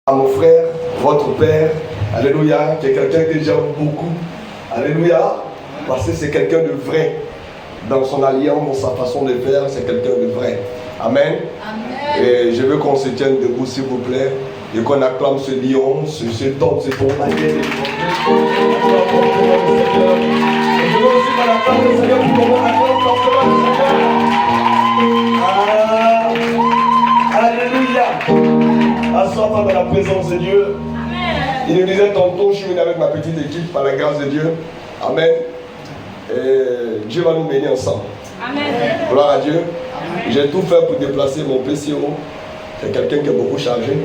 à mon frère, votre père, alléluia, qui est quelqu'un que j'aime beaucoup, alléluia, parce que c'est quelqu'un de vrai, dans son alliance, dans sa façon de faire, c'est quelqu'un de vrai, amen. Amen. Et je veux qu'on se tienne debout s'il vous plaît, et qu'on acclame ce lion, cet homme, ce compagnon. Je veux aussi qu'on acclame le Seigneur pour qu'on acclame forcément le Seigneur. Alléluia. Assois-toi dans la présence de Dieu. Amen. Il nous disait tantôt, je suis venu avec ma petite équipe par la grâce de Dieu. Amen. Et Dieu va nous bénir ensemble. Amen. Gloire à Dieu. J'ai tout fait pour déplacer mon PCO. C'est quelqu'un qui est beaucoup chargé.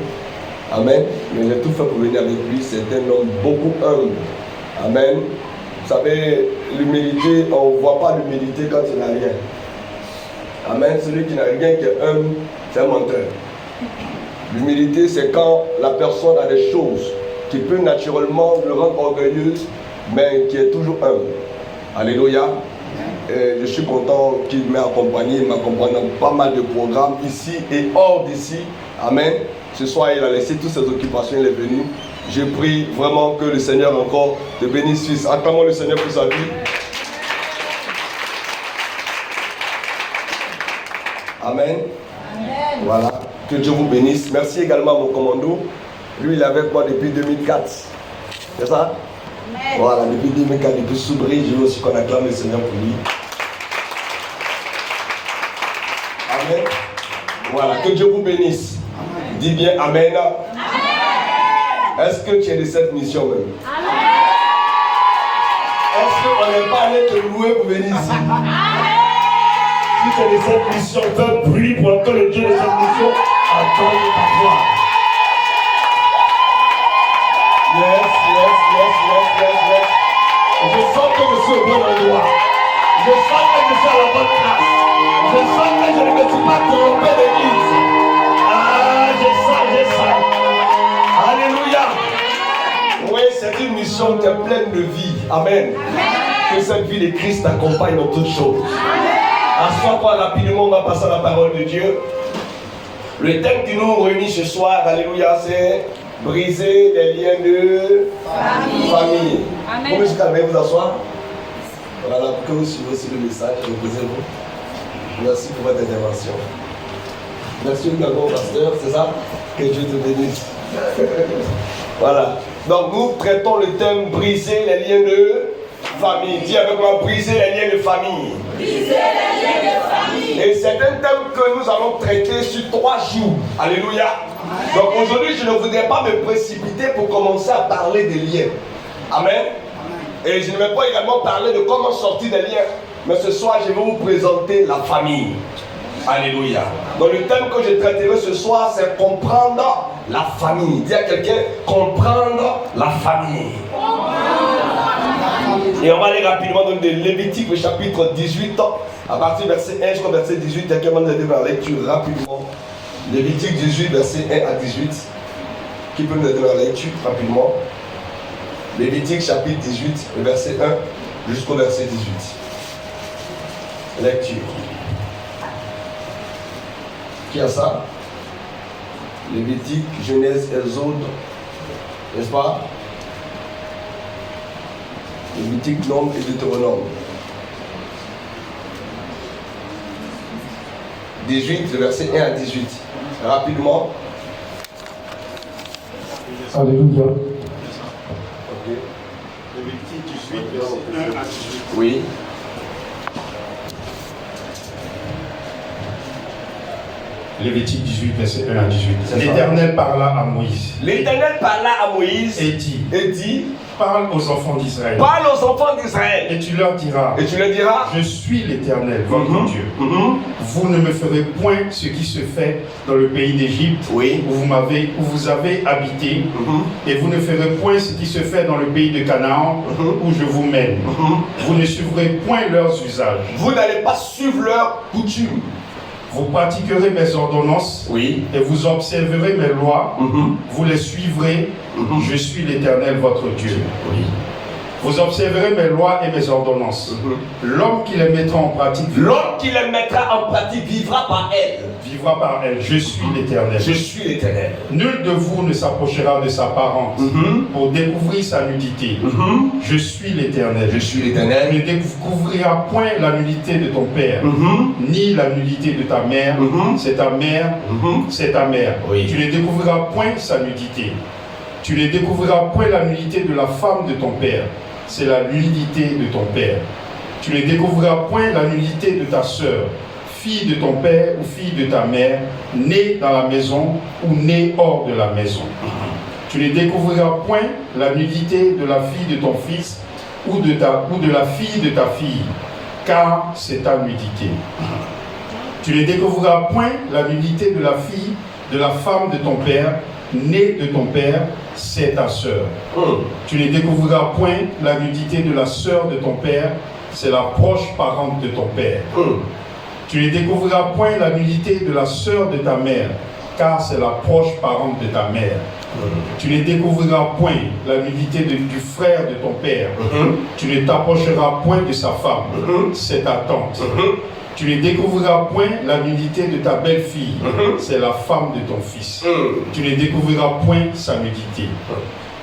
Amen. Mais j'ai tout fait pour venir avec lui. C'est un homme beaucoup humble. Amen. Vous savez, l'humilité, on ne voit pas l'humilité quand il n'a rien. Amen. Celui qui n'a rien, qui est humble, c'est un menteur. L'humilité, c'est quand la personne a des choses qui peuvent naturellement le rendre orgueilleuse, mais qui est toujours humble. Alléluia. Et je suis content qu'il m'ait accompagné, il m'accompagne dans pas mal de programmes ici et hors d'ici. Amen. Ce soir, il a laissé toutes ses occupations, il est venu. Je prie vraiment que le Seigneur encore te bénisse, fils. Acclamons le Seigneur pour sa vie. Amen. Amen. Voilà. Que Dieu vous bénisse. Merci également à mon commando. Lui, il est avec moi depuis 2004. C'est ça? Amen. Voilà, depuis 2004, depuis Soubri, je veux aussi qu'on acclame le Seigneur pour lui. Amen. Voilà, que Dieu vous bénisse. Amen. Dis bien Amen. Amen. Est-ce que tu es de cette mission même? Amen. Est-ce qu'on n'est pas allé te louer pour venir ici? Amen. Si tu es de cette mission, fais un bruit pour entendre le Dieu de cette mission. Attends ta voix. Yes. Je sens que je suis au bon endroit. Je sens que je suis à la bonne place. Je sens que je ne me suis pas trompé d'église. Ah, je sens. Alléluia. Oui, c'est une mission qui est pleine de vie. Amen. Que cette vie de Christ t'accompagne dans toutes choses. Assois-toi rapidement, on va passer à la parole de Dieu. Le thème qui nous réunit ce soir, alléluia, c'est briser les liens de famille. Amen. Vous pouvez calmer, vous asseoir. Voilà, pour que vous suivez aussi le message, reposez-vous. Merci pour votre intervention. Merci également, pasteur, c'est ça? Que Dieu te bénisse. Voilà. Donc nous traitons le thème briser les liens de famille. Dis avec moi, briser les liens de famille. Briser les liens de famille. Et c'est un thème que nous allons traiter sur 3 jours. Alléluia. Donc aujourd'hui, je ne voudrais pas me précipiter pour commencer à parler des liens. Amen. Et je ne vais pas également parler de comment sortir des liens. Mais ce soir, je vais vous présenter la famille. Alléluia. Donc le thème que je traiterai ce soir, c'est comprendre la famille. Dis à quelqu'un, comprendre la famille. Et on va aller rapidement dans le Lévitique, le chapitre 18, à partir du verset 1 jusqu'au verset 18. Quelqu'un va nous aider dans la lecture rapidement. Lévitique 18, verset 1 à 18. Qui peut nous aider dans la lecture rapidement? Lévitique chapitre 18, le verset 1 jusqu'au verset 18. Lecture. Qui a ça? Lévitique, Genèse, Exode, n'est-ce pas? Lévitique, Nombre et Deutéronome. 18, le verset 1 à 18. Rapidement. Alléluia. Ok. Lévitique 18, verset 1 à 18. Oui. Lévitique 18, verset 1 à 18. L'Éternel parla à Moïse. L'Éternel parla à Moïse Et dit, parle aux enfants d'Israël. Parle aux enfants d'Israël. Et tu leur diras, je suis l'Éternel, votre Dieu. Vous ne me ferez point ce qui se fait dans le pays d'Égypte, où vous avez habité, et vous ne ferez point ce qui se fait dans le pays de Canaan, où je vous mène. Vous ne suivrez point leurs usages. Vous n'allez pas suivre leurs coutumes. Vous pratiquerez mes ordonnances, et vous observerez mes lois, vous les suivrez, je suis l'Éternel votre Dieu. Vous observerez mes lois et mes ordonnances. L'homme qui les mettra en pratique, l'homme qui les mettra en pratique vivra par elles. Vivra par elles. Je suis l'Éternel. Je suis l'Éternel. Nul de vous ne s'approchera de sa parente pour découvrir sa nudité. Je suis l'Éternel. Je suis l'Éternel. Tu ne découvriras point la nudité de ton père, ni la nudité de ta mère. C'est ta mère, c'est ta mère. Oui. Tu ne découvriras point sa nudité. Tu ne découvriras point la nudité de la femme de ton père. C'est la nudité de ton père. Tu ne découvriras point la nudité de ta sœur, fille de ton père ou fille de ta mère, née dans la maison ou née hors de la maison. Tu ne découvriras point la nudité de la fille de ton fils ou de la fille de ta fille, car c'est ta nudité. Tu ne découvriras point la nudité de la fille de la femme de ton père, née de ton père, c'est ta sœur. Tu ne découvriras point la nudité de la sœur de ton père, c'est la proche parente de ton père. Tu ne découvriras point la nudité de la sœur de ta mère, car c'est la proche parente de ta mère. Tu ne découvriras point la nudité du frère de ton père. Tu ne t'approcheras point de sa femme, c'est ta tante. Tu ne découvriras point la nudité de ta belle-fille, c'est la femme de ton fils. Tu ne découvriras point sa nudité.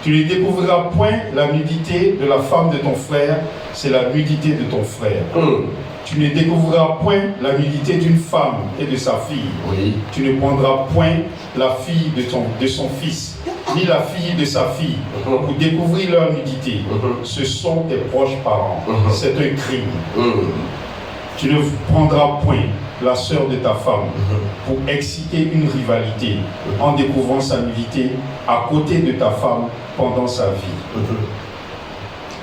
Tu ne découvriras point la nudité de la femme de ton frère, c'est la nudité de ton frère. Tu ne découvriras point la nudité d'une femme et de sa fille. Tu ne prendras point la fille de son fils, ni la fille de sa fille, pour découvrir leur nudité. Ce sont tes proches parents. C'est un crime. Tu ne prendras point la sœur de ta femme pour exciter une rivalité en découvrant sa nudité à côté de ta femme pendant sa vie.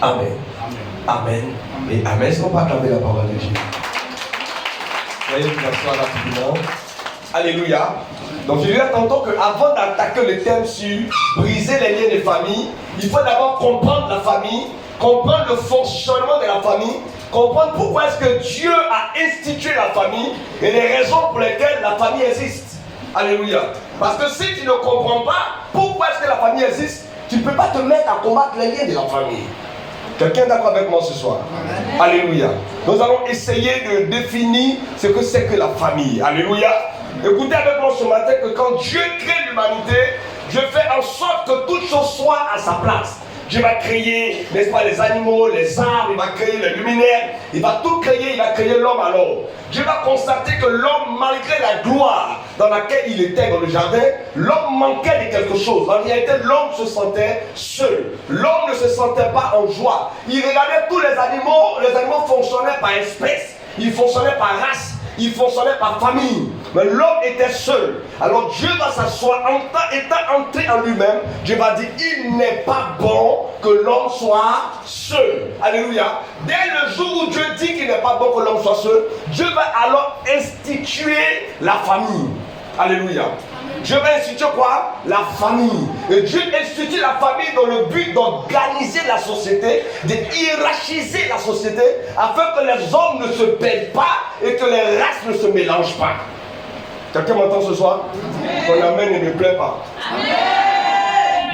Amen. Amen. Et Amen. Est-ce qu'on peut acclamer la parole de Dieu? Voyez, vous asseoir rapidement. Alléluia. Donc je disais tantôt qu'avant d'attaquer le thème sur briser les liens de famille, il faut d'abord comprendre la famille, comprendre le fonctionnement de la famille, comprendre pourquoi est-ce que Dieu a institué la famille et les raisons pour lesquelles la famille existe. Alléluia. Parce que si tu ne comprends pas pourquoi est-ce que la famille existe, tu ne peux pas te mettre à combattre les liens de la famille. Quelqu'un est d'accord avec moi ce soir? Alléluia. Nous allons essayer de définir ce que c'est que la famille. Alléluia. Écoutez avec moi ce matin que quand Dieu crée l'humanité, Dieu fait en sorte que toute chose soit à sa place. Dieu va créer, n'est-ce pas, les animaux, les arbres, il va créer les luminaires, il va tout créer, il va créer l'homme alors. Dieu va constater que l'homme, malgré la gloire dans laquelle il était dans le jardin, l'homme manquait de quelque chose. En réalité, l'homme se sentait seul. L'homme ne se sentait pas en joie. Il regardait tous les animaux fonctionnaient par espèce, ils fonctionnaient par race. Il fonctionnait par famille, mais l'homme était seul. Alors Dieu va s'asseoir, étant entré en lui-même, Dieu va dire, il n'est pas bon que l'homme soit seul. Alléluia. Dès le jour où Dieu dit qu'il n'est pas bon que l'homme soit seul, Dieu va alors instituer la famille. Alléluia. Dieu va instituer quoi? La famille. Et Dieu institue la famille dans le but d'organiser la société, de hiérarchiser la société, afin que les hommes ne se perdent pas et que les races ne se mélangent pas. Quelqu'un m'entend ce soir? Ton amen ne me plaît pas. Amen.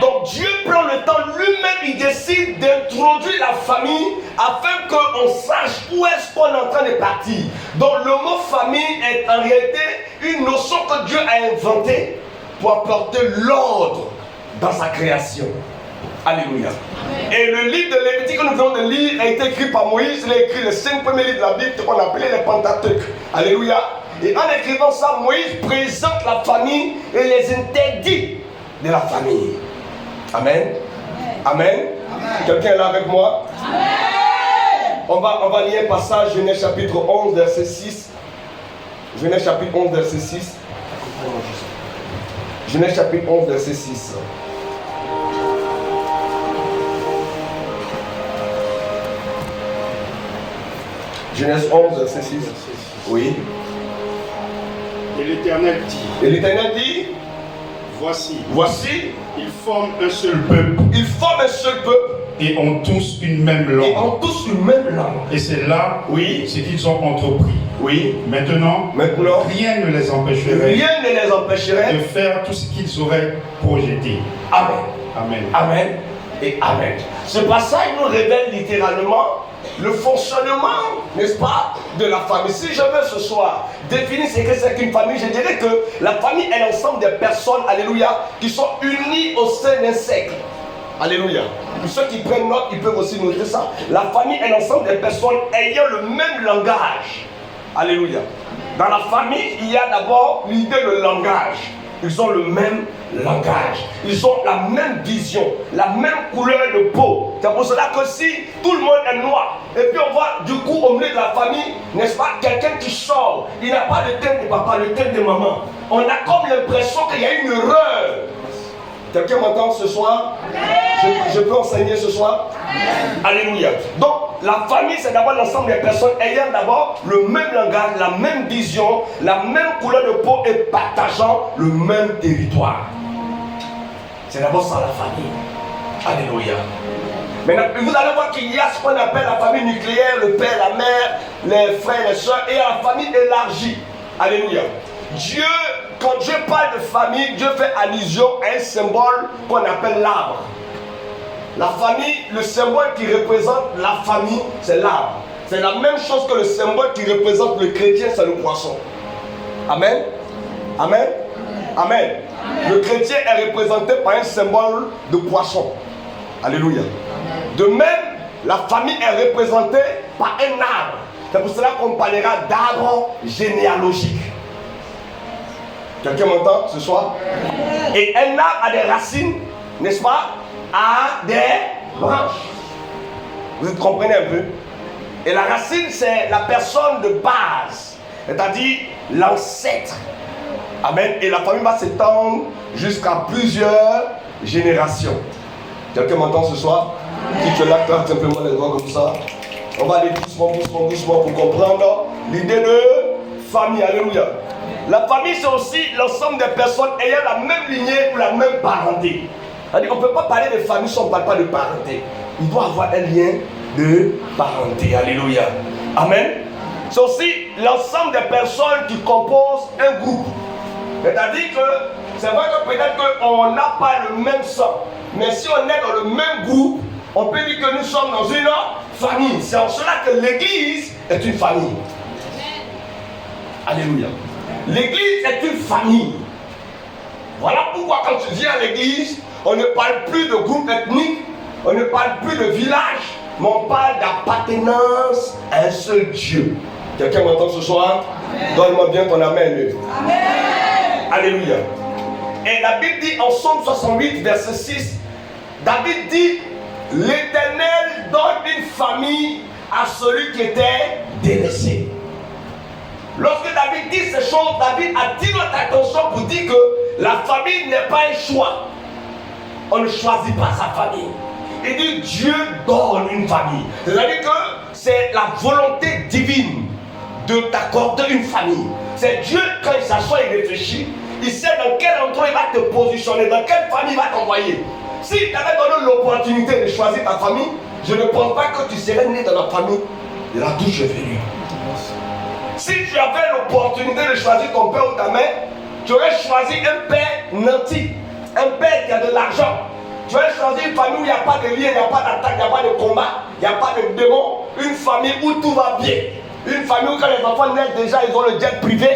Donc Dieu prend le temps lui-même, il décide d'introduire la famille afin qu'on sache où est-ce qu'on est en train de partir. Donc le mot famille est en réalité une notion que Dieu a inventée pour apporter l'ordre dans sa création. Alléluia. Amen. Et le livre de Lévitique que nous venons de lire a été écrit par Moïse. Il a écrit les 5 premiers livres de la Bible qu'on appelait les Pentateuques. Alléluia. Et en écrivant ça, Moïse présente la famille et les interdits de la famille. Amen. Amen. Amen. Quelqu'un est là avec moi? Amen. On va lire un passage, Genèse chapitre 11, verset 6. Genèse chapitre 11, verset 6. Genèse chapitre 11, verset 6. Genèse 11, verset 6. Oui. Et l'Éternel dit. Et l'Éternel dit. Voici. Ils forment un seul peuple. Ils forment un seul peuple. Et ont tous une même langue. Et c'est là, oui, ce qu'ils ont entrepris. Oui. Maintenant, rien ne les empêcherait. De faire tout ce qu'ils auraient projeté. Amen. Amen. Amen. et amen. Ce passage nous révèle littéralement le fonctionnement, n'est-ce pas, de la famille. Si je veux ce soir définir ce que c'est qu'une famille, je dirais que la famille est l'ensemble des personnes, alléluia, qui sont unies au sein d'un cercle. Alléluia. Pour ceux qui prennent note, ils peuvent aussi noter ça. La famille est l'ensemble des personnes ayant le même langage. Alléluia. Dans la famille, il y a d'abord l'idée de langage. Ils ont le même langage. Ils ont la même vision, la même couleur de peau. C'est pour cela que si tout le monde est noir, et puis on voit du coup au milieu de la famille, n'est-ce pas, quelqu'un qui sort, il n'a pas le teint de papa, le teint de maman. On a comme l'impression qu'il y a une erreur. Quelqu'un m'entend ce soir? Je peux enseigner ce soir? Alléluia. Donc, la famille, c'est d'abord l'ensemble des personnes ayant d'abord le même langage, la même vision, la même couleur de peau et partageant le même territoire. C'est d'abord ça la famille. Alléluia. Maintenant, vous allez voir qu'il y a ce qu'on appelle la famille nucléaire, le père, la mère, les frères, les soeurs, et la famille élargie. Alléluia. Dieu, quand Dieu parle de famille, Dieu fait allusion à un symbole qu'on appelle l'arbre. La famille, le symbole qui représente la famille, c'est l'arbre. C'est la même chose que le symbole qui représente le chrétien, c'est le poisson. Amen. Amen. Amen. Le chrétien est représenté par un symbole de poisson. Alléluia. De même, la famille est représentée par un arbre. C'est pour cela qu'on parlera d'arbre généalogique. Quelqu'un m'entend ce soir? Et un arbre a des racines, n'est-ce pas? A des branches. Vous comprenez un peu? Et la racine, c'est la personne de base, c'est-à-dire l'ancêtre. Amen. Et la famille va s'étendre jusqu'à plusieurs générations. Quelqu'un m'entend ce soir? Si tu es là, claque simplement les doigts comme ça. On va aller doucement, doucement, doucement pour comprendre l'idée de famille. Alléluia. La famille, c'est aussi l'ensemble des personnes ayant la même lignée ou la même parenté. C'est-à-dire qu'on ne peut pas parler de famille si on ne parle pas de parenté. Il doit avoir un lien de parenté. Alléluia. Amen. C'est aussi l'ensemble des personnes qui composent un groupe. C'est-à-dire que c'est vrai que peut-être qu'on n'a pas le même sang. Mais si on est dans le même groupe, on peut dire que nous sommes dans une famille. C'est en cela que l'église est une famille. Alléluia. L'église est une famille. Voilà pourquoi quand tu viens à l'église, on ne parle plus de groupe ethnique, on ne parle plus de village, mais on parle d'appartenance à un seul Dieu. Quelqu'un m'entend ce soir? Donne-moi bien ton amen. Amen. Alléluia. Et la Bible dit en Psaume 68, verset 6, David dit, l'Éternel donne une famille à celui qui était délaissé. Lorsque David dit ces choses, David attire notre attention pour dire que la famille n'est pas un choix. On ne choisit pas sa famille. Il dit Dieu donne une famille. C'est-à-dire que c'est la volonté divine de t'accorder une famille. C'est Dieu, quand il s'assoit et réfléchit, il sait dans quel endroit il va te positionner, dans quelle famille il va t'envoyer. S'il t'avait donné l'opportunité de choisir ta famille, je ne pense pas que tu serais né dans la famille de là d'où je suis venu. Si tu avais l'opportunité de choisir ton père ou ta mère, tu aurais choisi un père nanti, un père qui a de l'argent. Tu aurais choisi une famille où il n'y a pas de lien, il n'y a pas d'attaque, il n'y a pas de combat, il n'y a pas de démon. Une famille où tout va bien. Une famille où quand les enfants naissent déjà, ils ont le jet privé.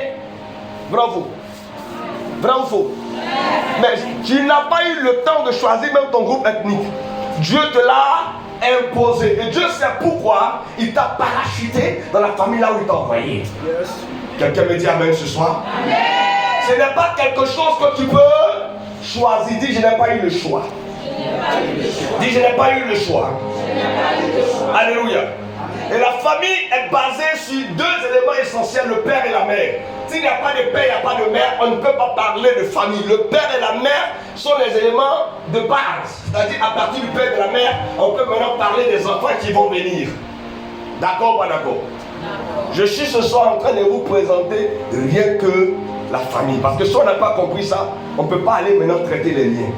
Bravo. Bravo. Mais tu n'as pas eu le temps de choisir même ton groupe ethnique. Dieu te l'a imposé. Et Dieu sait pourquoi il t'a parachuté dans la famille là où il t'a envoyé. Yes. Quelqu'un me dit amen ce soir? Amen. Ce n'est pas quelque chose que tu peux choisir. Dis je n'ai pas eu le choix. Dis je n'ai pas eu le choix. Alléluia. Et la famille est basée sur deux éléments essentiels, le père et la mère. S'il n'y a pas de père, il n'y a pas de mère, on ne peut pas parler de famille. Le père et la mère sont les éléments de base. C'est-à-dire à partir du père et de la mère, on peut maintenant parler des enfants qui vont venir. D'accord ou pas d'accord? Je suis ce soir en train de vous présenter rien que la famille. Parce que si on n'a pas compris ça, on ne peut pas aller maintenant traiter les liens.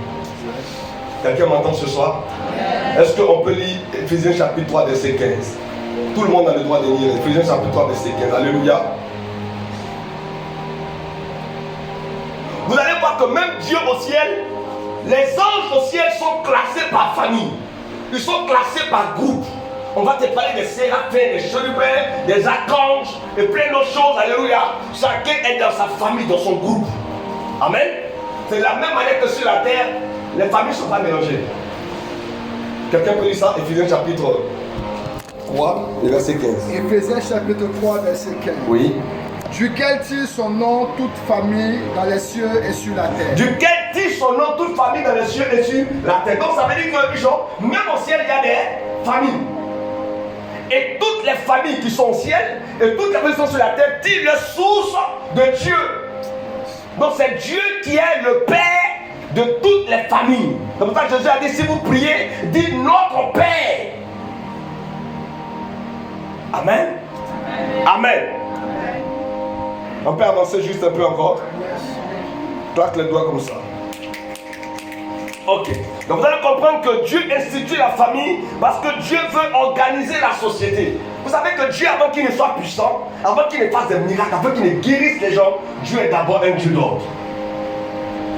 Quelqu'un m'entend ce soir? Est-ce qu'on peut lire Ephésiens chapitre 3, verset 15? Tout le monde a le droit de lire Ephésiens chapitre 3, verset 15. Alléluia. Vous allez voir que même Dieu au ciel Les anges au ciel sont classés par famille. Ils sont classés par groupe. On va te parler des séraphins, des chérubins, des archanges et plein d'autres choses. Alléluia. Chacun est dans sa famille, dans son groupe. Amen. C'est de la même manière que sur la terre, les familles ne sont pas mélangées. Quelqu'un peut lire ça? Éphésiens chapitre 3, verset 15. Éphésiens chapitre 3, verset 15. Oui. Duquel tire son nom toute famille dans les cieux et sur la terre. Duquel tire son nom toute famille dans les cieux et sur la terre. Donc ça veut dire que même au ciel, il y a des familles. Et toutes les familles qui sont au ciel et toutes les familles qui sont sur la terre tirent leur source de Dieu. Donc c'est Dieu qui est le Père de toutes les familles. C'est pour ça que Jésus a dit, si vous priez, dites notre Père. Amen. Amen. On peut avancer juste un peu encore. Claque les doigts comme ça. Ok. Donc vous allez comprendre que Dieu institue la famille parce que Dieu veut organiser la société. Vous savez que Dieu, avant qu'il ne soit puissant, avant qu'il ne fasse des miracles, avant qu'il ne guérisse les gens, Dieu est d'abord un Dieu d'ordre.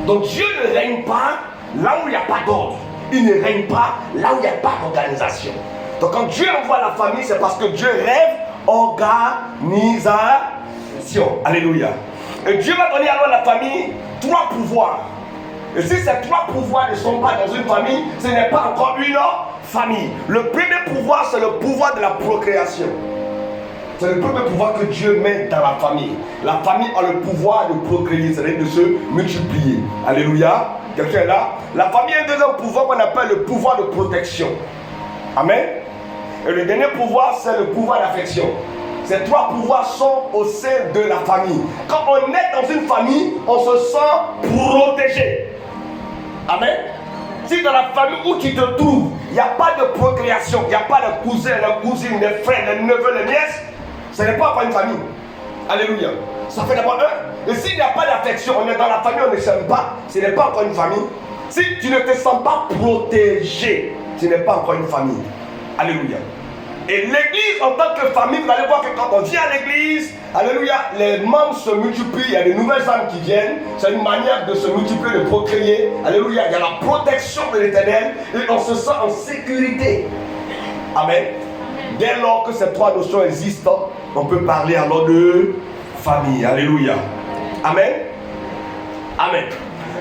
Donc Dieu ne règne pas là où il n'y a pas d'ordre. Il ne règne pas là où il n'y a pas d'organisation. Donc quand Dieu envoie la famille, c'est parce que Dieu rêve organisation. Alléluia. Et Dieu va donner alors à la famille 3 pouvoirs. Et si ces 3 pouvoirs ne sont pas dans une famille, ce n'est pas encore une famille. Le premier pouvoir, c'est le pouvoir de la procréation. C'est le premier pouvoir que Dieu met dans la famille. La famille a le pouvoir de procréer, c'est-à-dire de se multiplier. Alléluia. Quelqu'un est là? La famille a un deuxième pouvoir qu'on appelle le pouvoir de protection. Amen. Et le dernier pouvoir, c'est le pouvoir d'affection. Ces 3 pouvoirs sont au sein de la famille. Quand on est dans une famille, on se sent protégé. Amen. Si dans la famille où tu te trouves, il n'y a pas de procréation, il n'y a pas de cousins, de cousines, de frères, de neveux, de nièces, ce n'est pas encore une famille. Alléluia. Ça fait d'abord un. Et s'il n'y a pas d'affection, on est dans la famille, on ne s'aime pas, ce n'est pas encore une famille. Si tu ne te sens pas protégé, ce n'est pas encore une famille. Alléluia. Et l'église en tant que famille, vous allez voir que quand on vient à l'église, alléluia, les membres se multiplient, il y a de nouvelles âmes qui viennent, c'est une manière de se multiplier, de procréer, alléluia, il y a la protection de l'Éternel et on se sent en sécurité. Amen. Dès lors que ces 3 notions existent, on peut parler alors de famille, alléluia. Amen. Amen.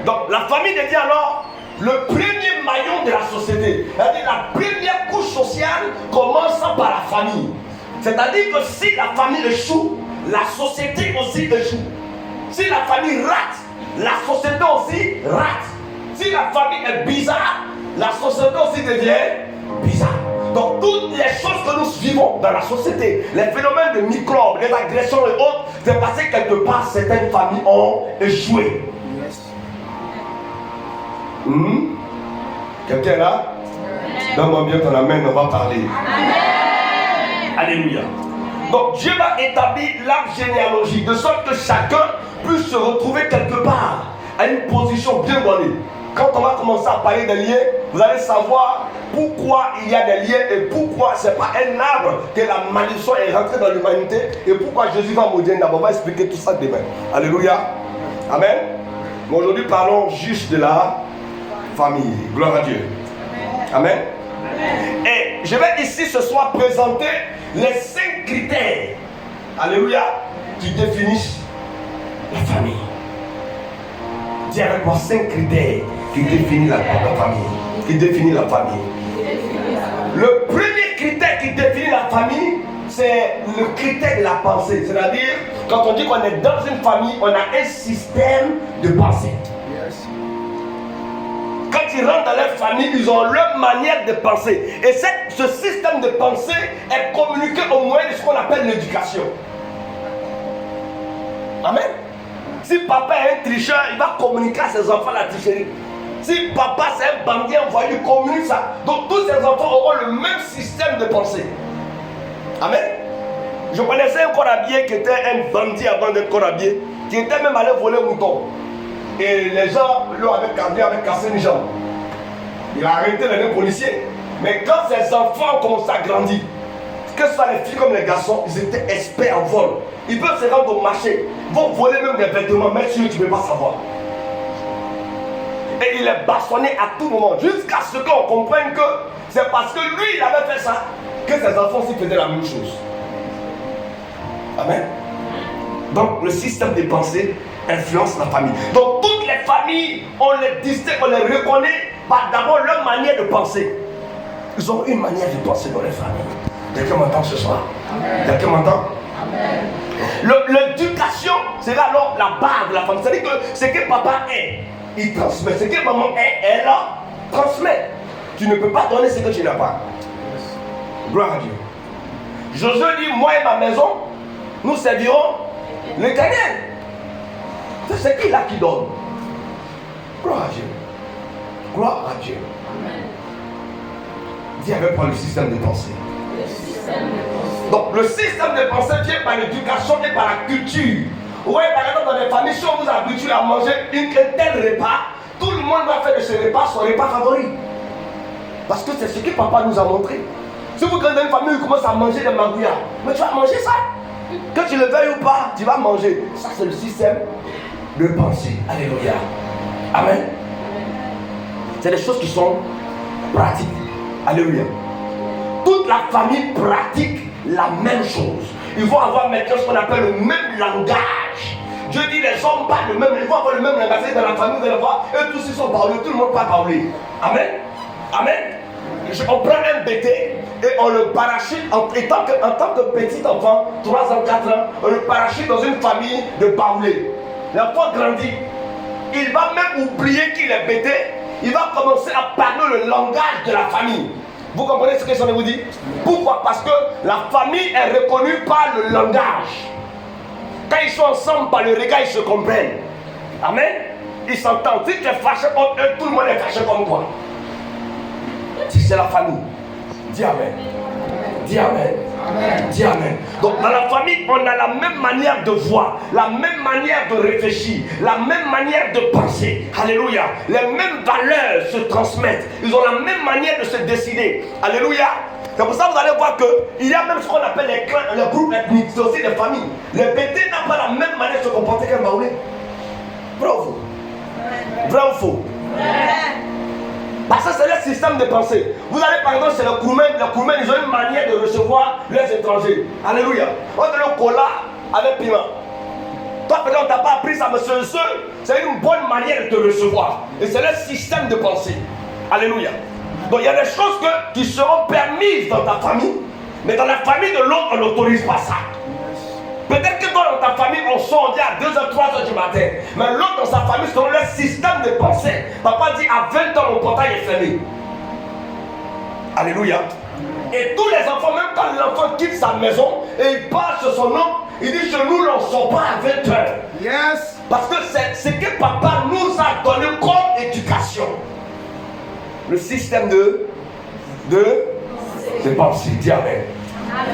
Donc la famille devient alors le premier maillon de la société. C'est-à-dire la première couche sociale commence par la famille. C'est-à-dire que si la famille échoue, la société aussi échoue. Si la famille rate, la société aussi rate. Si la famille est bizarre, la société aussi devient bizarre. Donc toutes les choses que nous vivons dans la société, les phénomènes de microbes, les agressions et autres, c'est parce que quelque part certaines familles ont échoué. Quelqu'un est là? Donne-moi bien ton amen, on va parler. Amen. Alléluia. Donc Dieu va établir l'arbre généalogique de sorte que chacun puisse se retrouver quelque part à une position bien donnée. Quand on va commencer à parler des liens, vous allez savoir pourquoi il y a des liens et pourquoi ce n'est pas un arbre que la malédiction est rentrée dans l'humanité et pourquoi Jésus va maudire d'abord. On va expliquer tout ça demain. Alléluia. Amen. Mais aujourd'hui parlons juste de la famille. Gloire à Dieu. Amen. Amen. Et je vais ici ce soir présenter les 5 critères, alléluia, qui définissent la famille. Dis avec moi 5 critères qui définissent la famille. Qui définit la famille. Le premier critère qui définit la famille, c'est le critère de la pensée. C'est-à-dire, quand on dit qu'on est dans une famille, on a un système de pensée. Quand ils rentrent dans leur famille, ils ont leur manière de penser. Et ce système de pensée est communiqué au moyen de ce qu'on appelle l'éducation. Amen. Si papa est un tricheur, il va communiquer à ses enfants la tricherie. Si papa c'est un bandit envoyé, il communique ça. Donc tous ces enfants auront le même système de pensée. Amen. Je connaissais un corabier qui était un bandit avant d'être corabier, qui était même allé voler un mouton. Et les gens lui avaient cassé une jambe. Il a arrêté les policiers. Mais quand ses enfants ont commencé à grandir, que ce soit les filles comme les garçons, ils étaient experts en vol. Ils peuvent se rendre au marché, vont voler même des vêtements, même si tu ne peux pas savoir. Et il est bastonné à tout moment, jusqu'à ce qu'on comprenne que c'est parce que lui, il avait fait ça, que ses enfants aussi faisaient la même chose. Amen. Donc, le système de pensée influence la famille. Donc, toutes les familles, on les distingue, on les reconnaît par d'abord leur manière de penser. Ils ont une manière de penser dans les familles. Quelqu'un m'entend ce soir? Quelqu'un m'entend? L'éducation sera alors la base de la famille. C'est-à-dire que ce que papa est, il transmet. Ce que maman est, elle transmet. Tu ne peux pas donner ce que tu n'as pas. Gloire à Dieu. Josué dit, moi et ma maison, nous servirons l'Éternel. C'est qui là qui donne? Gloire à Dieu. Gloire à Dieu. Dis avec moi le système de pensée. Donc le système de pensée vient par l'éducation et par la culture. Oui, par exemple dans les familles, si on vous habitue à manger un tel repas, tout le monde va faire de ce repas son repas favori. Parce que c'est ce que papa nous a montré. Si vous regardez une famille, vous commencez à manger des magouillas, mais tu vas manger ça. Que tu le veuilles ou pas, tu vas manger. Ça c'est le système de pensée. Alléluia. Amen. C'est des choses qui sont pratiques. Alléluia. Toute la famille pratique la même chose. Ils vont avoir maintenant ce qu'on appelle le même langage. Dieu dit les hommes parlent le même, ils vont avoir le même langage dans la famille, vous allez voir, eux tous ils sont parlés, tout le monde parle parler. Amen. Amen. On prend un bébé et on le parachute en tant que petit enfant, 3 ans, 4 ans, on le parachute dans une famille de baoulés. L'enfant grandit. Il va même oublier qu'il est bêté. Il va commencer à parler le langage de la famille. Vous comprenez ce que je vous dis? Pourquoi? Parce que la famille est reconnue par le langage. Quand ils sont ensemble par le regard, ils se comprennent. Amen. Ils s'entendent. Si tu es fâché contre eux, tout le monde est fâché comme toi. C'est la famille. Dis Amen. Dis Amen. Amen. Dis Amen. Donc dans la famille, on a la même manière de voir, la même manière de réfléchir, la même manière de penser. Alléluia. Les mêmes valeurs se transmettent. Ils ont la même manière de se décider. Alléluia. C'est pour ça que vous allez voir qu'il y a même ce qu'on appelle les clans, les groupes ethniques, c'est aussi des familles. Les BT n'ont pas la même manière de se comporter qu'un Baoulé. Vrai ou faux? Vrai ou faux? Parce que c'est leur système de pensée. Vous allez par exemple chez les Koumen, ils ont une manière de recevoir les étrangers. Alléluia. On donne le cola avec piment. Toi peut-être on ne t'a pas appris ça, mais c'est une bonne manière de te recevoir. Et c'est leur système de pensée. Alléluia. Donc il y a des choses qui seront permises dans ta famille, mais dans la famille de l'autre, on n'autorise pas ça. Peut-être que toi dans ta famille, on sort à 2h, 3h du matin, mais l'autre dans sa famille, selon leur système de pensée, papa dit à 20 ans, mon portail est fermé. Alléluia. Et tous les enfants, même quand l'enfant quitte sa maison et il part sur son nom, il dit chez nous, on ne sort pas à 20h. Yes. Parce que c'est ce que papa nous a donné comme éducation. Le système de pensée. Dis Amen.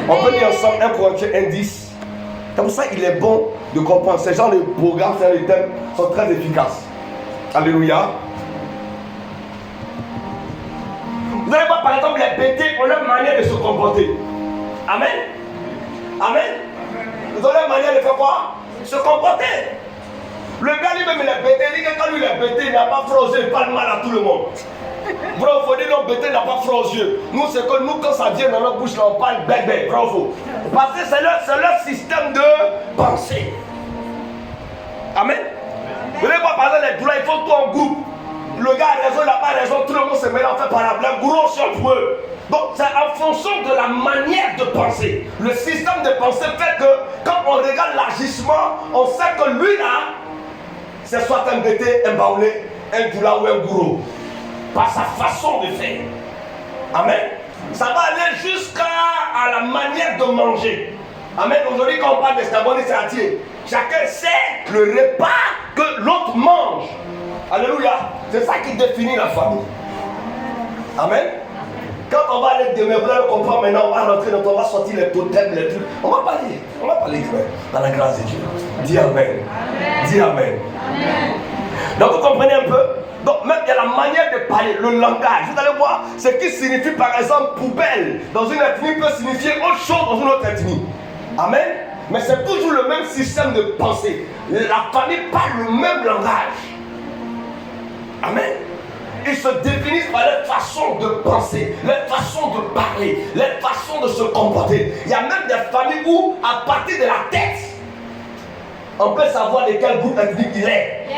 On peut dire ensemble 1 Corinthiens 1:10. C'est pour ça qu'il est bon de comprendre. Ces genres de programmes, ces thèmes sont très efficaces. Alléluia. Vous allez voir par exemple les BT ont leur manière de se comporter. Amen. Amen. Ils ont leur manière de faire quoi? Se comporter. Le gars lui-même il est BT, il dit que quand lui il est BT, il n'a pas froid aux yeux, il parle mal à tout le monde. Bravo, il faut dire non, BT n'a pas froid aux yeux. Nous, c'est que nous, quand ça vient dans notre bouche, là, on parle bébé. Bravo. Parce que c'est leur système de pensée. Amen. Vous voyez quoi, par exemple, les douleurs, il faut tout en groupe. Le gars a raison, il n'a pas raison, tout le monde se mélange, on fait par la gros sur pour eux. Donc, c'est en fonction de la manière de penser. Le système de pensée fait que quand on regarde l'agissement, on sait que lui là, c'est soit un BT, un baoulé, un doula ou un gourou. Par sa façon de faire. Amen. Ça va aller jusqu'à la manière de manger. Amen. Aujourd'hui, quand on parle d'escargot et satier, chacun sait le repas que l'autre mange. Alléluia. C'est ça qui définit la famille. Amen. Quand on va aller demain, vous allez comprendre maintenant, on va rentrer, on va sortir les totems, les trucs. On va parler dans la grâce de Dieu. Dis Amen. Amen. Dis Amen. Amen. Donc vous comprenez un peu? Donc même il y a la manière de parler, le langage. Vous allez voir, ce qui signifie par exemple poubelle dans une ethnie peut signifier autre chose dans une autre ethnie. Amen. Mais c'est toujours le même système de pensée. La famille parle le même langage. Amen. Ils se définissent par leur façon de penser, leur façon de parler, leur façon de se comporter. Il y a même des familles où, à partir de la tête, on peut savoir de quel groupe ethnique il est. Yes.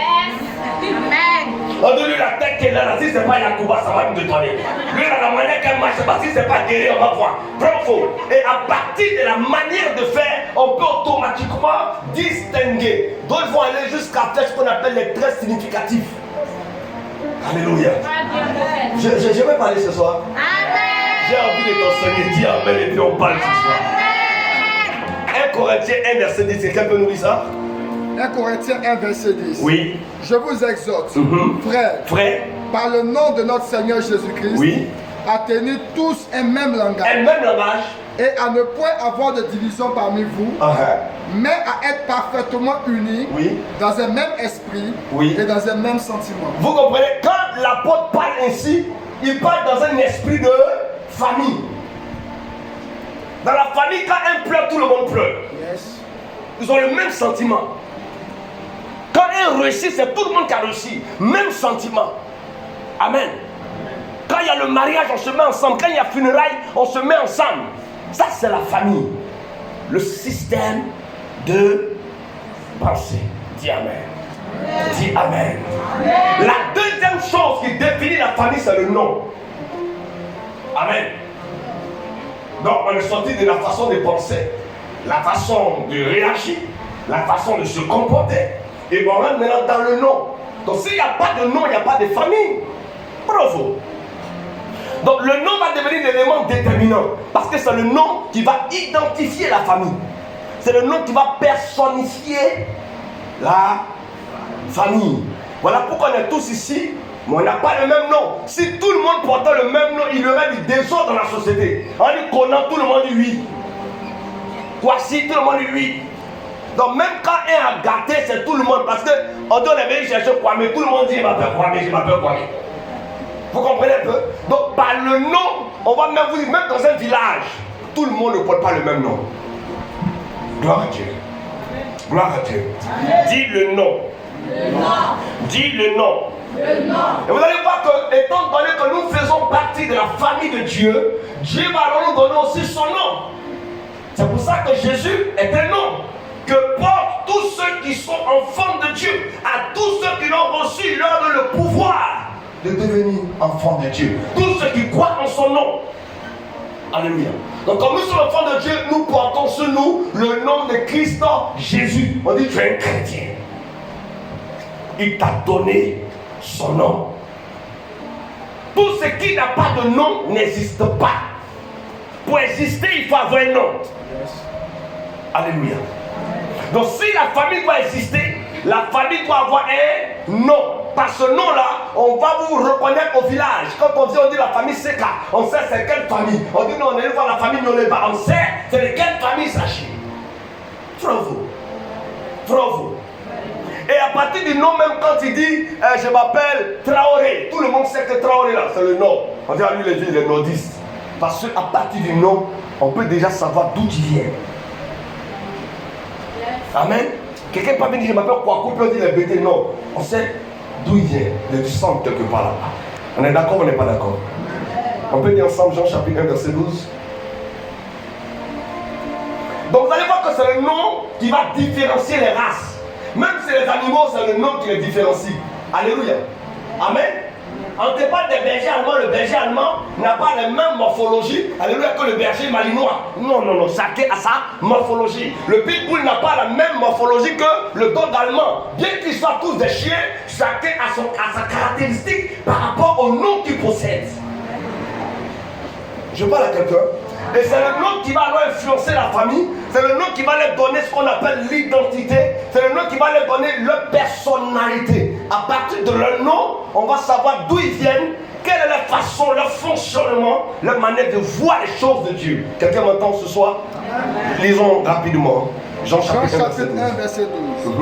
Amen. On dit lui la tête qu'il a, si c'est pas Yacouba, ça va nous détonner. Lui la manière qu'elle marche, c'est pas si c'est pas guéri, on va voir. Bravo. Et à partir de la manière de faire, on peut automatiquement distinguer. D'autres vont aller jusqu'à faire ce qu'on appelle les traits significatifs. Alléluia. Je vais parler ce soir. Amen. J'ai envie de t'enseigner, dis amen et puis on parle ce soir. 1 Corinthiens 1 verset 10, quelqu'un peut nous dire ça? 1 Corinthiens 1 verset 10. Oui. Je vous exhorte, frères, par le nom de notre Seigneur Jésus-Christ, oui, à tenir tous un même langage. Un même langage. Et à ne point avoir de division parmi vous, mais à être parfaitement unis, oui, dans un même esprit, oui, et dans un même sentiment. Vous comprenez? Quand l'apôtre parle ainsi, il parle dans un esprit de famille. Dans la famille, quand un pleure, tout le monde pleure. Yes. Ils ont le même sentiment. Quand un réussit, c'est tout le monde qui a réussi. Même sentiment. Amen. Quand il y a le mariage, on se met ensemble. Quand il y a funérailles, on se met ensemble. Ça, c'est la famille. Le système de pensée. Dis Amen. Dis Amen. La deuxième chose qui définit la famille, c'est le nom. Amen. Donc, on est sorti de la façon de penser, la façon de réagir, la façon de se comporter. Et on rentre maintenant dans le nom. Donc, s'il n'y a pas de nom, il n'y a pas de famille. Bravo. Donc, le nom va devenir l'élément déterminant. Parce que c'est le nom qui va identifier la famille. C'est le nom qui va personnifier la famille. Voilà pourquoi on est tous ici, mais on n'a pas le même nom. Si tout le monde portait le même nom, il y aurait du désordre dans la société. En lui connaissant, tout le monde dit oui. Voici, tout le monde dit oui. Donc même quand un a gâté, c'est tout le monde. Parce qu'on doit aller chercher Kwame. Tout le monde dit, je m'appelle Kwame, je m'appelle Kwame. Vous comprenez un peu? Donc par le nom, on va même vous dire, même dans un village, tout le monde ne porte pas le même nom. Gloire à Dieu. Gloire à Dieu. Dis le nom. Dis le nom. Et vous allez voir que, étant donné que nous faisons partie de la famille de Dieu, Dieu va alors nous donner aussi son nom. C'est pour ça que Jésus est un nom que portent tous ceux qui sont enfants de Dieu. À tous ceux qui l'ont reçu, il leur donne le pouvoir de devenir enfants de Dieu. Tous ceux qui croient en son nom. Alléluia. Donc comme nous sommes enfants de Dieu, nous portons sur nous le nom de Christ Jésus. On dit tu es un chrétien. Il t'a donné son nom. Tout ce qui n'a pas de nom n'existe pas. Pour exister, il faut avoir un nom. Alléluia. Donc si la famille doit exister, la famille doit avoir un nom. Par ce nom-là, on va vous reconnaître au village. Quand on dit la famille Seka, on sait c'est quelle famille. On dit non, on est voir la famille Nyoleba, on sait c'est de quelle famille il s'agit. Bravo. Bravo. Et à partir du nom, même quand il dit je m'appelle Traoré, tout le monde sait que Traoré là, c'est le nom. On dit à lui les vieux, il est nordiste. Parce qu'à partir du nom, on peut déjà savoir d'où il vient. Amen. Quelqu'un peut venir dire je m'appelle Kwaku, puis on dit les bêtés. Non, on sait d'où il vient. Il y a du sang quelque part là-bas. On est d'accord ou on n'est pas d'accord? On peut dire ensemble Jean chapitre 1 verset 12. Donc vous allez voir que c'est le nom qui va différencier les races. Même si les animaux, c'est le nom qui les différencie. Alléluia. Amen. On ne parle des bergers allemands, le berger allemand n'a pas la même morphologie, alléluia, que le berger malinois. Non, non, non, chacun a sa morphologie. Le pitbull n'a pas la même morphologie que le dog allemand. Bien qu'ils soient tous des chiens, chacun a sa caractéristique par rapport au nom qu'il possède. Je parle à quelqu'un. Et c'est le nom qui va alors influencer la famille. C'est le nom qui va leur donner ce qu'on appelle l'identité. C'est le nom qui va leur donner leur personnalité. À partir de leur nom, on va savoir d'où ils viennent, quelle est leur façon, leur fonctionnement, leur manière de voir les choses de Dieu. Quelqu'un m'entend ce soir? Lisons rapidement. Jean chapitre 1 verset 12.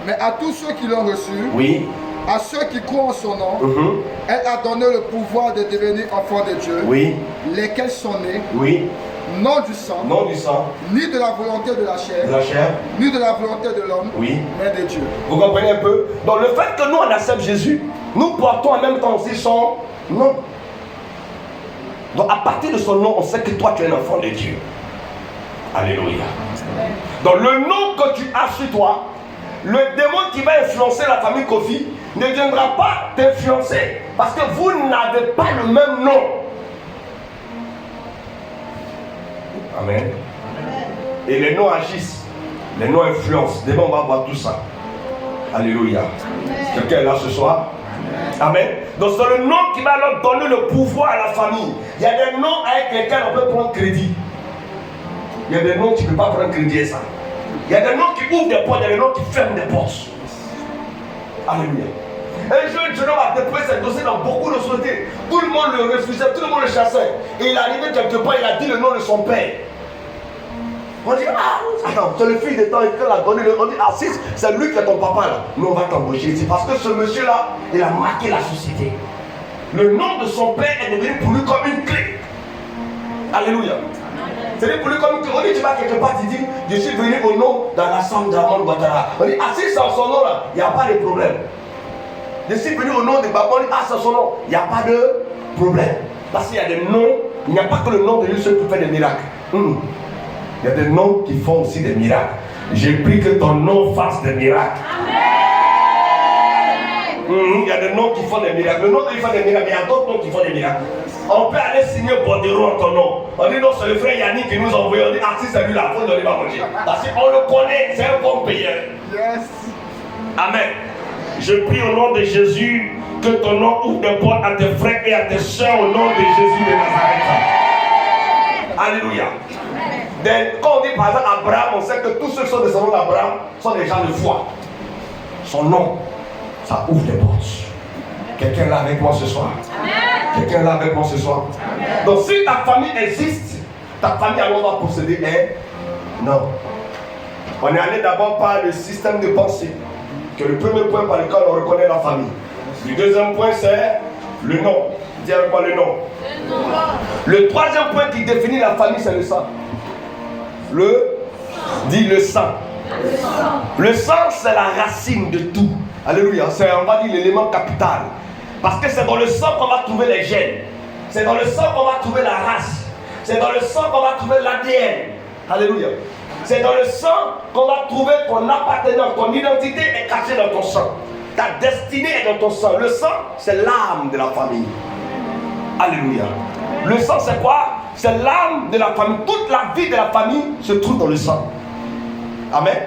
Mais à tous ceux qui l'ont reçu, oui, à ceux qui croient en son nom, elle a donné le pouvoir de devenir enfants de Dieu, oui, lesquels sont nés, oui, non du sang, ni de la volonté de la chair, ni de la volonté de l'homme, oui, mais de Dieu. Vous comprenez un peu? Donc le fait que nous on accepte Jésus, nous portons en même temps aussi son nom. Donc à partir de son nom, on sait que toi tu es un enfant de Dieu. Alléluia. Donc le nom que tu as sur toi, le démon qui va influencer la famille Kofi ne viendra pas t'influencer parce que vous n'avez pas le même nom. Amen. Et les noms agissent, les noms influencent. Demain on va voir tout ça. Alléluia. Quelqu'un est là ce soir? Amen. Donc c'est le nom qui va leur donner le pouvoir à la famille. Il y a des noms avec lesquels on peut prendre crédit. Il y a des noms qui ne peuvent pas prendre crédit à ça. Il y a des noms qui ouvrent des portes, il y a des noms qui ferment des portes. Alléluia. Un jeune homme a déposé ses dossiers dans beaucoup de sociétés. Tout le monde le refusait, tout le monde le chassait. Et il est arrivé quelque part, il a dit le nom de son père. On dit, attends, c'est le fils de temps et qu'il a donné le nom. On dit, si, c'est lui qui est ton papa là. Nous on va t'embaucher. C'est parce que ce monsieur là, il a marqué la société. Le nom de son père est devenu pour lui comme une clé. Alléluia. C'est pour lui comme une clé. On dit, tu vas quelque part, tu dis, je suis venu au nom dans l'assemblée de Ramon Ouattara. On dit, si c'est son nom là, il n'y a pas de problème. Je suis venu au nom de Baba, on dit, c'est son nom, il n'y a pas de problème. Parce qu'il y a des noms, il n'y a pas que le nom de Dieu seul qui fait des miracles. Il y a des noms qui font aussi des miracles. J'ai pris que ton nom fasse des miracles. Il y a des noms qui font des miracles. Le nom qui fait des miracles, il y a d'autres noms qui font des miracles. On peut aller signer bordereau en ton nom. On dit non, c'est le frère Yannick qui nous a envoyé. On dit, si c'est lui là, il faut donner ma manger. Parce qu'on le connaît, c'est un bon payeur. Yes. Amen. Je prie au nom de Jésus que ton nom ouvre des portes à tes frères et à tes soeurs au nom de Jésus de Nazareth. Alléluia. Quand on dit par exemple Abraham, on sait que tous ceux qui sont descendants d'Abraham sont des gens de foi. Son nom, ça ouvre des portes. Quelqu'un est là avec moi ce soir? Quelqu'un est là avec moi ce soir? Donc si ta famille existe, ta famille alors va posséder un nom. On est allé d'abord par le système de pensée, que le premier point par lequel on reconnaît la famille. Le deuxième point c'est le nom. Dis avec moi le nom. Le troisième point qui définit la famille c'est le sang. Le sang. Le sang c'est la racine de tout. Alléluia. C'est on va dire l'élément capital. Parce que c'est dans le sang qu'on va trouver les gènes. C'est dans le sang qu'on va trouver la race. C'est dans le sang qu'on va trouver l'ADN. Alléluia. C'est dans le sang qu'on va trouver ton appartenance, ton identité est cachée dans ton sang. Ta destinée est dans ton sang. Le sang, c'est l'âme de la famille. Alléluia. Le sang, c'est quoi? C'est l'âme de la famille. Toute la vie de la famille se trouve dans le sang. Amen.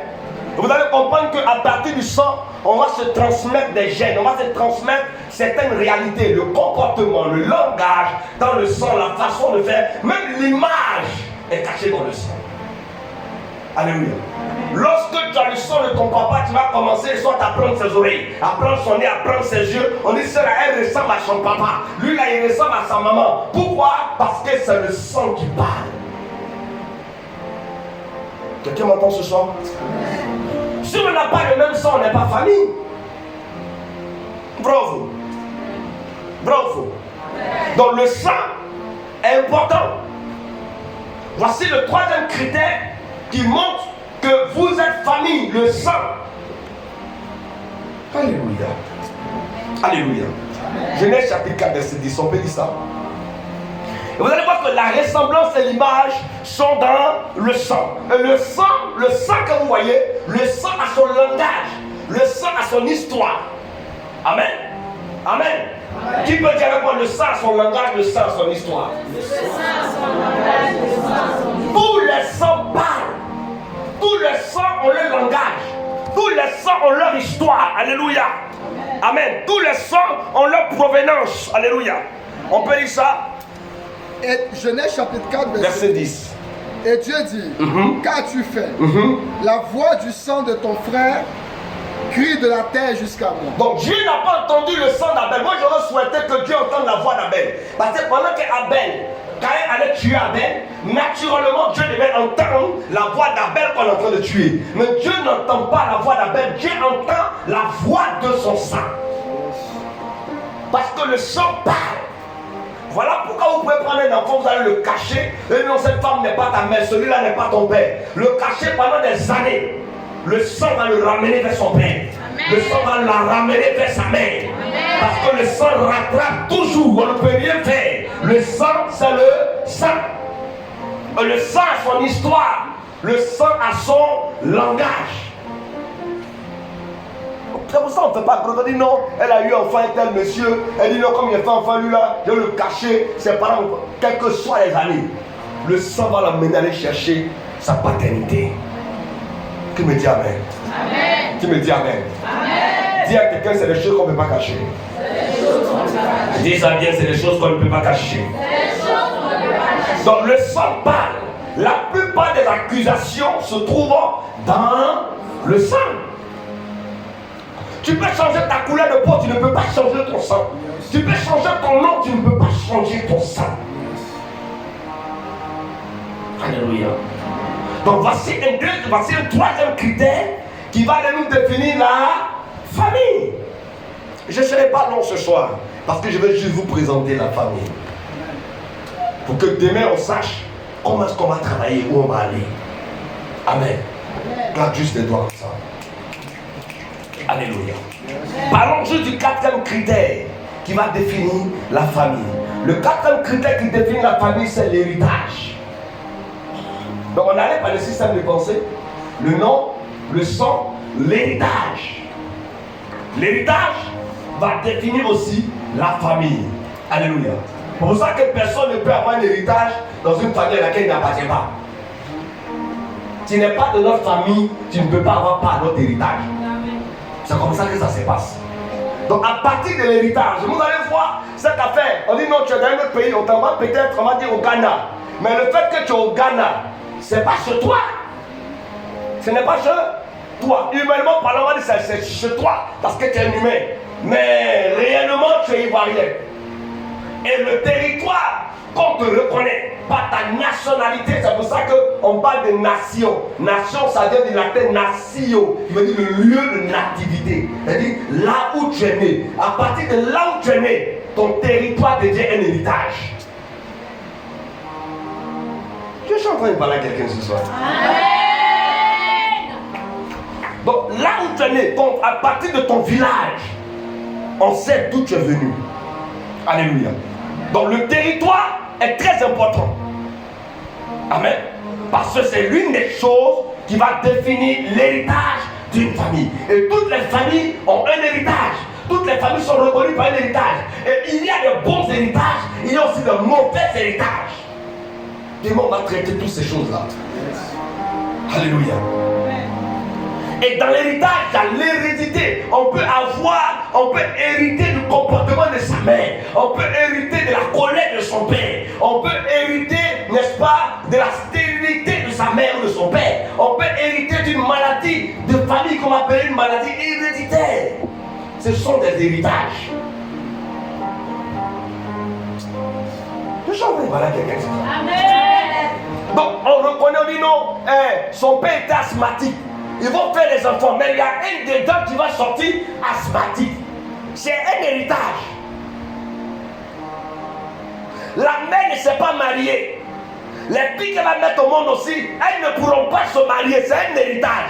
Vous allez comprendre qu'à partir du sang, on va se transmettre des gènes, on va se transmettre certaines réalités, le comportement, le langage dans le sang, la façon de faire, même l'image est cachée dans le sang. Alléluia. Lorsque tu as le sang de ton papa, tu vas commencer soit à prendre ses oreilles, à prendre son nez, à prendre ses yeux. On dit cela, elle ressemble à son papa. Lui là, il ressemble à sa maman. Pourquoi? Parce que c'est le sang qui parle. Quelqu'un m'entend ce soir? Si on n'a pas le même sang, on n'est pas famille. Bravo. Bravo. Donc le sang est important. Voici le troisième critère qui montre que vous êtes famille, le sang. Alléluia. Alléluia. Genèse chapitre 4, verset 10, on peut dire ça. Et vous allez voir que la ressemblance et l'image sont dans le sang. Et le sang que vous voyez, le sang a son langage, le sang a son histoire. Amen. Amen. Amen. Qui peut dire avec moi, le sang a son langage, le sang a son histoire. Le sang a son langage, le sang a son histoire. Tous les sangs parlent. Tous les sangs ont leur langage. Tous les sangs ont leur histoire. Alléluia. Amen. Tous les sangs ont leur provenance. Alléluia. On peut dire ça. Et Genèse chapitre 4, verset 10. Et Dieu dit, qu'as-tu fait? La voix du sang de ton frère crie de la terre jusqu'à moi. Donc Dieu n'a pas entendu le sang d'Abel. Moi j'aurais souhaité que Dieu entende la voix d'Abel. Parce que pendant qu'Abel, Caïn allait tuer Abel, naturellement Dieu devait entendre la voix d'Abel qu'on est en train de tuer. Mais Dieu n'entend pas la voix d'Abel, Dieu entend la voix de son sang. Parce que le sang parle. Voilà pourquoi vous pouvez prendre un enfant, vous allez le cacher. Et non, cette femme n'est pas ta mère, celui-là n'est pas ton père. Le cacher pendant des années. Le sang va le ramener vers son père. Amen. Le sang va la ramener vers sa mère. Amen. Parce que le sang rattrape toujours, on ne peut rien faire. Le sang, c'est le sang. Le sang a son histoire. Le sang a son langage. C'est pour ça qu'on ne fait pas gros. On dit non, elle a eu enfant avec tel monsieur. Elle dit non, comme il a fait enfant lui là, je vais le cacher. C'est pas quelles que soient les années. Le sang va l'amener à aller chercher sa paternité. Qui me dit amen? Amen. Qui me dit amen? Amen. Dis à quelqu'un, c'est des choses qu'on ne peut pas cacher. Dis ça bien, c'est des choses qu'on ne peut pas cacher. Donc le sang parle. La plupart des accusations se trouvent dans le sang. Tu peux changer ta couleur de peau, tu ne peux pas changer ton sang. Tu peux changer ton nom, tu ne peux pas changer ton sang. Alléluia. Donc voici un troisième critère qui va nous définir la famille. Je ne serai pas long ce soir parce que je vais juste vous présenter la famille. Pour que demain on sache comment est-ce qu'on va travailler, où on va aller. Amen. Claque juste les doigts comme ça. Alléluia. Parlons juste du quatrième critère qui va définir la famille. Le quatrième critère qui définit la famille, c'est l'héritage. Donc on allait par le système de pensée, le nom, le sang, l'héritage. L'héritage va définir aussi la famille. Alléluia. C'est pour ça que personne ne peut avoir un héritage dans une famille à laquelle il n'appartient pas. Tu n'es pas de notre famille, tu ne peux pas avoir part de notre héritage. C'est comme ça que ça se passe. Donc à partir de l'héritage, vous allez voir cette affaire. On dit non, tu es dans un autre pays, on t'envoie peut-être, on va dire au Ghana. Mais le fait que tu es au Ghana, c'est pas chez toi. Ce n'est pas chez toi. Humainement parlant, on va dire c'est chez toi parce que tu es un humain. Mais réellement, tu es ivoirien. Et le territoire qu'on te reconnaît, pas ta nationalité, c'est pour ça qu'on parle de nation. Nation, ça vient du latin natio, qui veut dire le lieu de nativité. C'est-à-dire là où tu es né. À partir de là où tu es né, ton territoire devient un héritage. Je suis en train de parler à quelqu'un ce soir. Amen. Donc là où tu es né, à partir de ton village, on sait d'où tu es venu. Alléluia. Donc le territoire est très important. Amen. Parce que c'est l'une des choses qui va définir l'héritage d'une famille. Et toutes les familles ont un héritage. Toutes les familles sont reconnues par un héritage. Et il y a de bons héritages, il y a aussi de mauvais héritages. Demain on va traiter toutes ces choses-là. Alléluia. Et dans l'héritage, il y a l'hérédité. On peut hériter du comportement de sa mère. On peut hériter de la colère de son père. On peut hériter, n'est-ce pas, de la stérilité de sa mère ou de son père. On peut hériter d'une maladie de famille qu'on appelle une maladie héréditaire. Ce sont des héritages. Je suis en train de parler à quelqu'un. Amen. Donc on reconnaît, on dit non, son père était asthmatique. Ils vont faire des enfants, mais il y a un des deux qui va sortir asthmatique. C'est un héritage. La mère ne s'est pas mariée. Les filles qu'elle va mettre au monde aussi, elles ne pourront pas se marier. C'est un héritage.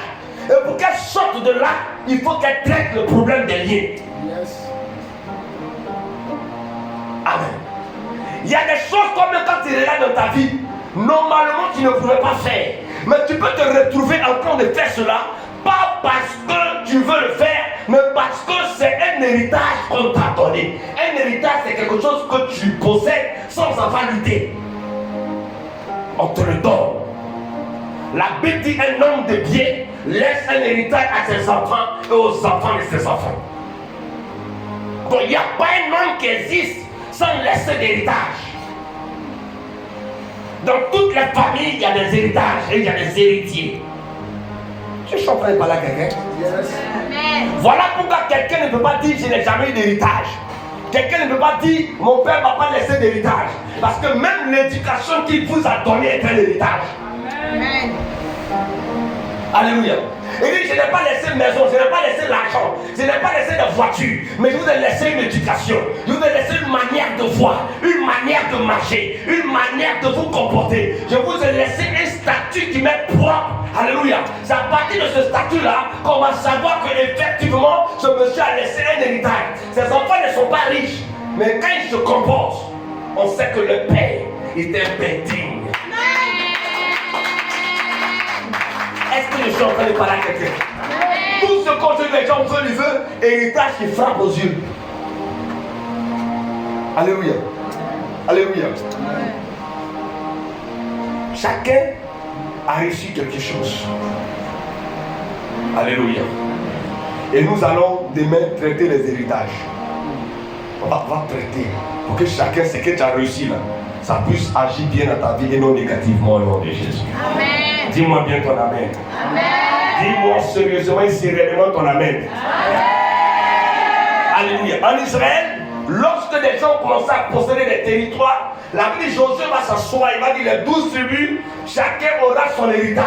Et pour qu'elles sortent de là, il faut qu'elles traitent le problème des liens. Yes. Amen. Il y a des choses comme quand tu es là dans ta vie, normalement tu ne pouvais pas faire. Mais tu peux te retrouver en train de faire cela, pas parce que tu veux le faire, mais parce que c'est un héritage qu'on t'a donné. Un héritage, c'est quelque chose que tu possèdes sans avoir lutter. On te le donne. La Bible dit un homme de bien laisse un héritage à ses enfants et aux enfants de ses enfants. Donc il n'y a pas un homme qui existe sans laisser d'héritage. Dans toutes les familles, il y a des héritages et il y a des héritiers. Je suis en train de parler à quelqu'un. Yes. Voilà pourquoi quelqu'un ne peut pas dire je n'ai jamais eu d'héritage. Quelqu'un ne peut pas dire mon père ne m'a pas laissé d'héritage. Parce que même l'éducation qu'il vous a donnée est un héritage. Amen. Alléluia. Il dit je n'ai pas laissé maison, je n'ai pas laissé l'argent, je n'ai pas laissé de voiture, mais je vous ai laissé une éducation, je vous ai laissé une manière de voir, une manière manière de marcher, une manière de vous comporter. Je vous ai laissé un statut qui m'est propre. Alléluia. C'est à partir de ce statut-là qu'on va savoir que effectivement ce monsieur a laissé un héritage. Ses enfants ne sont pas riches, mais quand ils se comportent, on sait que le père est un père digne. Est-ce que je suis en train de parler à quelqu'un? Tout ce que les gens veulent, héritage qui frappe aux yeux. Alléluia. Alléluia. Chacun a reçu quelque chose. Alléluia. Et nous allons demain traiter les héritages. On va traiter pour que chacun, ce que tu as réussi là, ça puisse agir bien dans ta vie et non négativement au nom de Jésus. Amen. Dis-moi bien ton amen. Amen. Dis-moi sérieusement et sérénement ton amen. Alléluia. En Israël, lorsque des gens commencent à posséder des territoires, la vie de Josué va s'asseoir, il va dire les 12 tribus, chacun aura son héritage.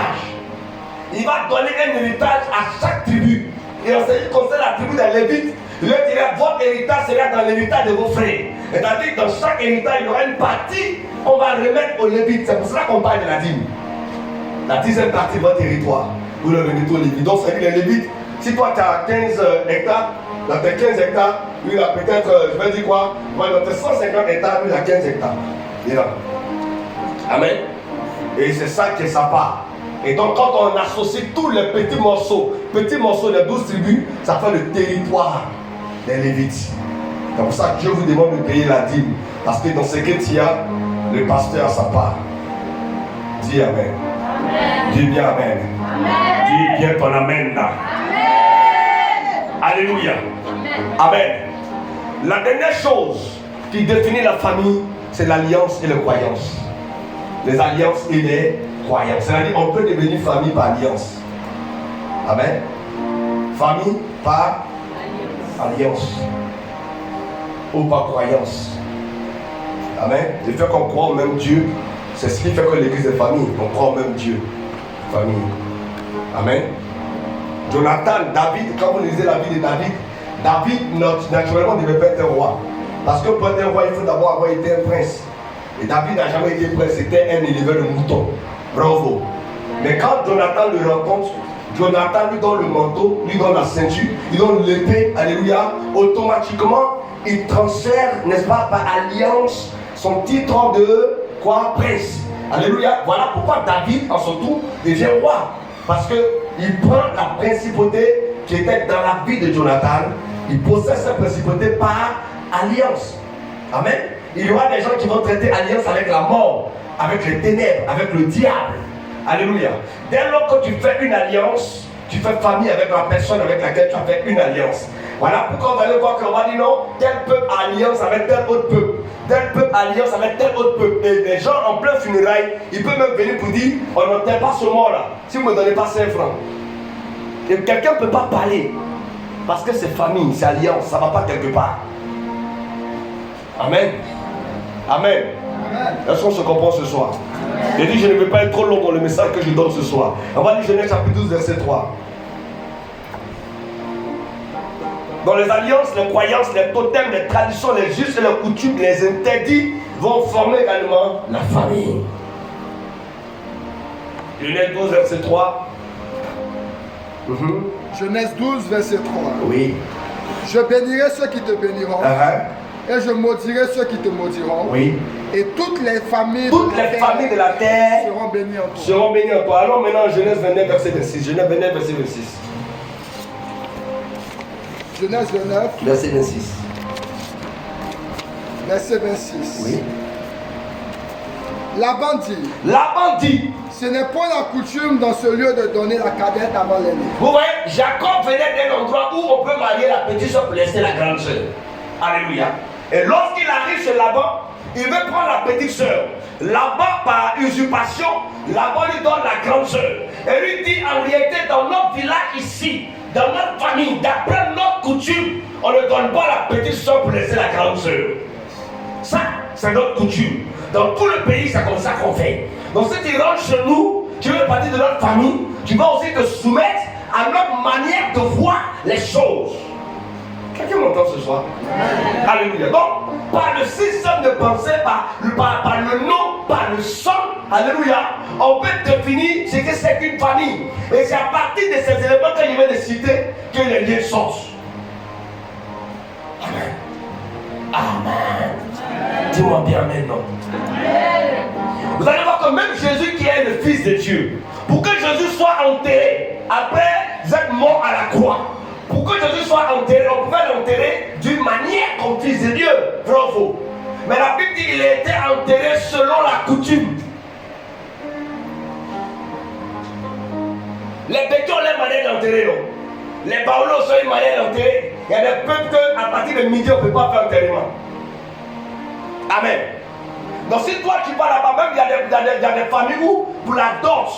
Il va donner un héritage à chaque tribu. Et en ce qui concerne la tribu des Lévites, il leur dira votre héritage sera dans l'héritage de vos frères. C'est-à-dire que dans chaque héritage, il y aura une partie qu'on va remettre aux Lévites. C'est pour cela qu'on parle de la dîme. La 10e partie de votre territoire, vous le remettez aux Lévites. Donc, c'est les Lévites. Si toi tu as 15 hectares, dans tes 15 hectares, lui il a peut-être, je vais dire quoi, dans tes 150 hectares, lui il a 15 hectares. Il est là. Amen. Et c'est ça qui est sa part. Et donc quand on associe tous les petits morceaux des 12 tribus, ça fait le territoire des Lévites. C'est pour ça que Dieu vous demande de payer la dîme. Parce que dans ce que tu as, le pasteur a sa part. Dis Amen. Amen. Dis bien Amen. Amen. Dis bien ton Amen là. Amen. Alléluia. Amen. La dernière chose qui définit la famille, c'est l'alliance et les croyances. Les alliances et les croyances. C'est-à-dire qu'on peut devenir famille par alliance. Amen. Famille par alliance. Ou par croyance. Amen. Le fait qu'on croit au même Dieu, c'est ce qui fait que l'église est famille. On croit au même Dieu. Famille. Amen. Jonathan, David, quand vous lisez la vie de David, David naturellement ne devait pas être un roi. Parce que pour être un roi, il faut d'abord avoir été un prince. Et David n'a jamais été prince, c'était un éleveur de moutons. Bravo. Mais quand Jonathan le rencontre, Jonathan lui donne le manteau, lui donne la ceinture, lui donne l'épée, alléluia. Automatiquement, il transfère, n'est-ce pas, par alliance, son titre de quoi? Prince. Alléluia. Voilà pourquoi David, en son tour, devient roi. Parce qu'il prend la principauté qui était dans la vie de Jonathan, il possède cette principauté par alliance. Amen. Il y aura des gens qui vont traiter alliance avec la mort, avec les ténèbres, avec le diable. Alléluia. Dès lors que tu fais une alliance, tu fais famille avec la personne avec laquelle tu as fait une alliance. Voilà pourquoi on va aller voir qu'on va dire non, tel peuple alliance avec tel autre peuple, tel peuple alliance avec tel autre peuple. Et des gens en plein funérailles, ils peuvent même venir pour dire on n'entend pas ce mort-là, si vous ne me donnez pas 5 francs. Et quelqu'un ne peut pas parler parce que c'est famille, c'est alliance, ça ne va pas quelque part. Amen. Amen. Est-ce qu'on se comprend ce soir? J'ai dit je ne veux pas être trop long dans le message que je donne ce soir. On va lire Genèse chapitre 12 verset 3. Dans les alliances, les croyances, les totems, les traditions, les us et les coutumes, les interdits vont former également la famille. Genèse 12 verset 3. Genèse 12 verset 3. Oui. Je bénirai ceux qui te béniront. Et je maudirai ceux qui te maudiront. Oui. Et toutes les familles de la terre seront bénies en toi. Seront bénies en toi. Allons maintenant Genèse 29 verset 26. Genèse 29 verset 26. Genèse 29 verset 26. Verset 26. Oui. Laban dit, ce n'est pas la coutume dans ce lieu de donner la cadette avant l'aîné. Vous voyez, Jacob venait d'un endroit où on peut marier la petite soeur pour laisser la grande soeur. Alléluia. Et lorsqu'il arrive chez Laban, il veut prendre la petite soeur. Laban, par usurpation, Laban lui donne la grande soeur. Et lui dit, en réalité, dans notre village ici, dans notre famille, d'après notre coutume, on ne donne pas la petite soeur pour laisser la grande soeur. Ça, c'est notre coutume. Dans tout le pays, c'est comme ça qu'on fait. Donc si tu rentres chez nous, tu veux partir de notre famille, tu vas aussi te soumettre à notre manière de voir les choses. Quelqu'un m'entend ce soir? Alléluia. Donc, par le système de pensée, par le nom, par le sang, alléluia, on peut définir ce que c'est qu'une famille. Et c'est à partir de ces éléments que je viens de citer que les liens sortent. Amen. Amen. Dis-moi bien maintenant. Vous allez voir que même Jésus qui est le Fils de Dieu, pour que Jésus soit enterré après être mort à la croix, pour que Jésus soit enterré, on pouvait l'enterrer d'une manière comme Fils de Dieu. Bravo. Mais la Bible dit qu'il a été enterré selon la coutume. Les bétons ont leur manière d'enterrer, non? Les baolos ont une manière d'enterrer. Il y a des peuples qu'à partir de midi, on ne peut pas faire enterrement. Amen. Donc si toi tu vas là-bas, même il y a des familles où pour la dot,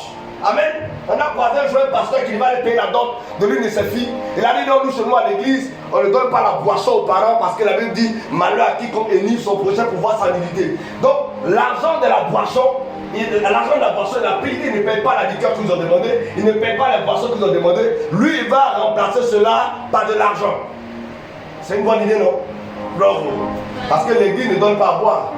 amen, on a croisé un jeune pasteur qui va aller payer la dot de l'une de ses filles. Il a dit non, nous chez nous à l'église, on ne donne pas la boisson aux parents parce que la Bible dit malheur à qui comme énivre son prochain pour voir sa nudité. Donc l'argent de la boisson, il a pris, il ne paye pas la liqueur qu'ils ont demandé, il ne paye pas les boissons qu'ils ont demandé. Lui il va remplacer cela par de l'argent. C'est une bonne idée, non? Bravo. Parce que l'église ne donne pas à boire.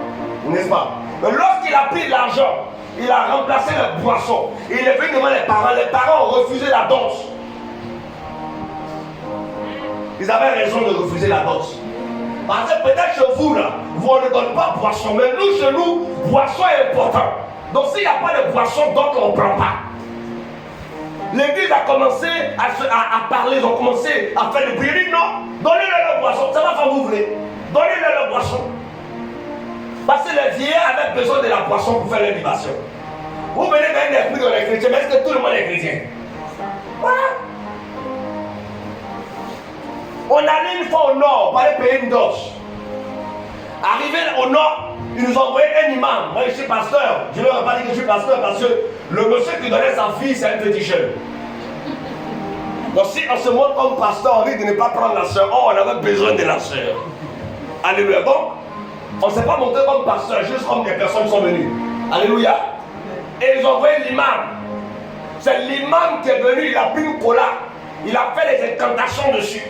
N'est-ce pas? Mais lorsqu'il a pris l'argent, il a remplacé la boisson. Il est venu devant les parents ont refusé la danse. Ils avaient raison de refuser la danse. Parce que peut-être chez vous là, vous on ne donne pas boisson, mais nous chez nous, boisson est important. Donc s'il n'y a pas de boisson, donc on ne prend pas. L'église a commencé à parler, ils ont commencé à faire des prières. Non, donnez-leur la boisson, ça va faire vous voulez. Donnez-leur la boisson. Parce que les vieillards avaient besoin de la boisson pour faire leur libation. Vous venez d'un esprit dans les chrétiens, mais est-ce que tout le monde est chrétien? Voilà. On allait une fois au nord, on allait payer une dot. Arrivé au nord, ils nous ont envoyé un imam. Moi je suis pasteur. Je ne leur ai pas dit que je suis pasteur parce que le monsieur qui donnait sa fille, c'est un petit jeune. Donc si on se montre comme pasteur, on risque de ne pas prendre la soeur. Oh, on avait besoin de la soeur. Alléluia. Donc, on ne s'est pas montré comme pasteur, juste comme des personnes sont venues. Alléluia. Et ils ont envoyé l'imam. C'est l'imam qui est venu, il a pris une cola. Il a fait des incantations dessus.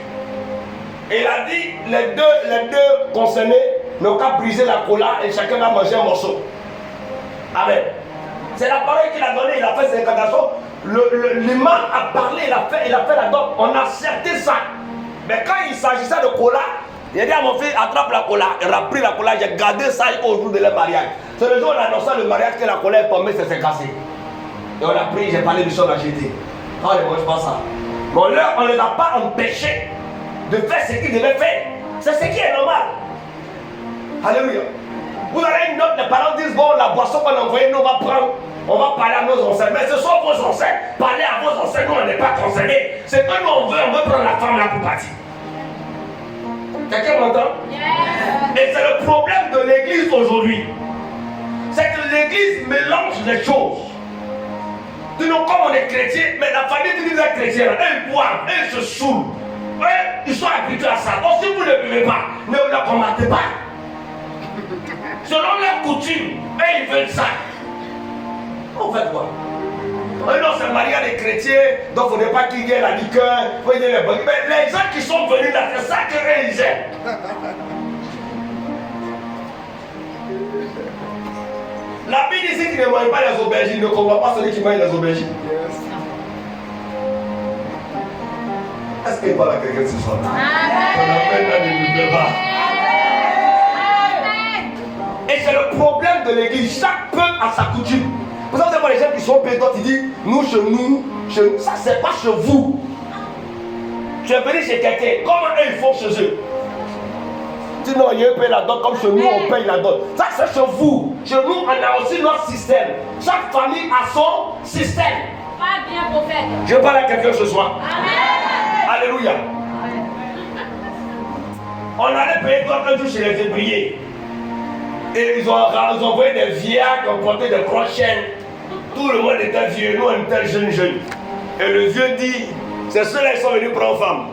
Et il a dit, les deux concernés n'ont qu'à briser la cola et chacun va manger un morceau. Amen. C'est la parole qu'il a donnée, il a fait ses incantations. L'imam a parlé, il a fait la dope. On a accepté ça. Mais quand il s'agissait de cola, il a dit à mon fils, attrape la cola. Il a pris la cola, j'ai gardé ça au jour de leur mariage. C'est le jour où on a annoncé le mariage que la cola est tombée, ça s'est cassé. Et on a pris, j'ai parlé du son, on a jeté. Oh, ne mange pas ça. Mais on ne les a pas empêchés de faire ce qu'ils devaient faire. C'est ce qui est normal. Alléluia. Vous avez une note, les parents disent, bon, la boisson qu'on a envoyée, nous on va prendre, on va parler à nos ancêtres. Mais ce sont vos ancêtres. Parlez à vos ancêtres, nous on n'est pas concernés. C'est que nous on veut prendre la femme là pour partir. Quelqu'un m'entend? Yeah. Et c'est le problème de l'église aujourd'hui. C'est que l'église mélange les choses. Nous, comme on est chrétien, mais la famille qui dit est chrétienne, eux ils boivent, eux ils se saoulent. Eux, ils sont habitués à ça. Donc si vous ne buvez pas, ne vous la combattez pas. Selon leurs coutumes, eux ils veulent ça. On fait quoi? Oh non, c'est le mariage des chrétiens, donc il ne faut pas qu'il y ait la liqueur, il faut qu'il y ait les bonnes. Mais les gens qui sont venus là, c'est ça qu'eux ils aiment. La Bible dit qu'il ne mange pas les aubergines, ne combat pas celui qui mange les aubergines. Est-ce qu'il parle à quelqu'un ce soir? Et c'est le problème de l'église. Chaque peuple a sa coutume. Vous savez pas les gens qui sont pédants, ils disent nous, chez nous, ça c'est pas chez vous. Tu es venu chez quelqu'un, comment eux ils font chez eux? Sinon, ils payent la dot comme chez nous, on paye la dot. Ça c'est chez vous. Chez nous, on a aussi notre système. Chaque famille a son système. Pas bien, prophète. Je parle à quelqu'un ce soir. Amen. Alléluia. On allait payer comme un jour chez les févriers. Et ils ont envoyé des vieillards qui ont porté des grosses chaînes. Tout le monde était vieux, nous on était jeunes. Et le vieux dit, c'est ceux-là qui sont venus prendre femme.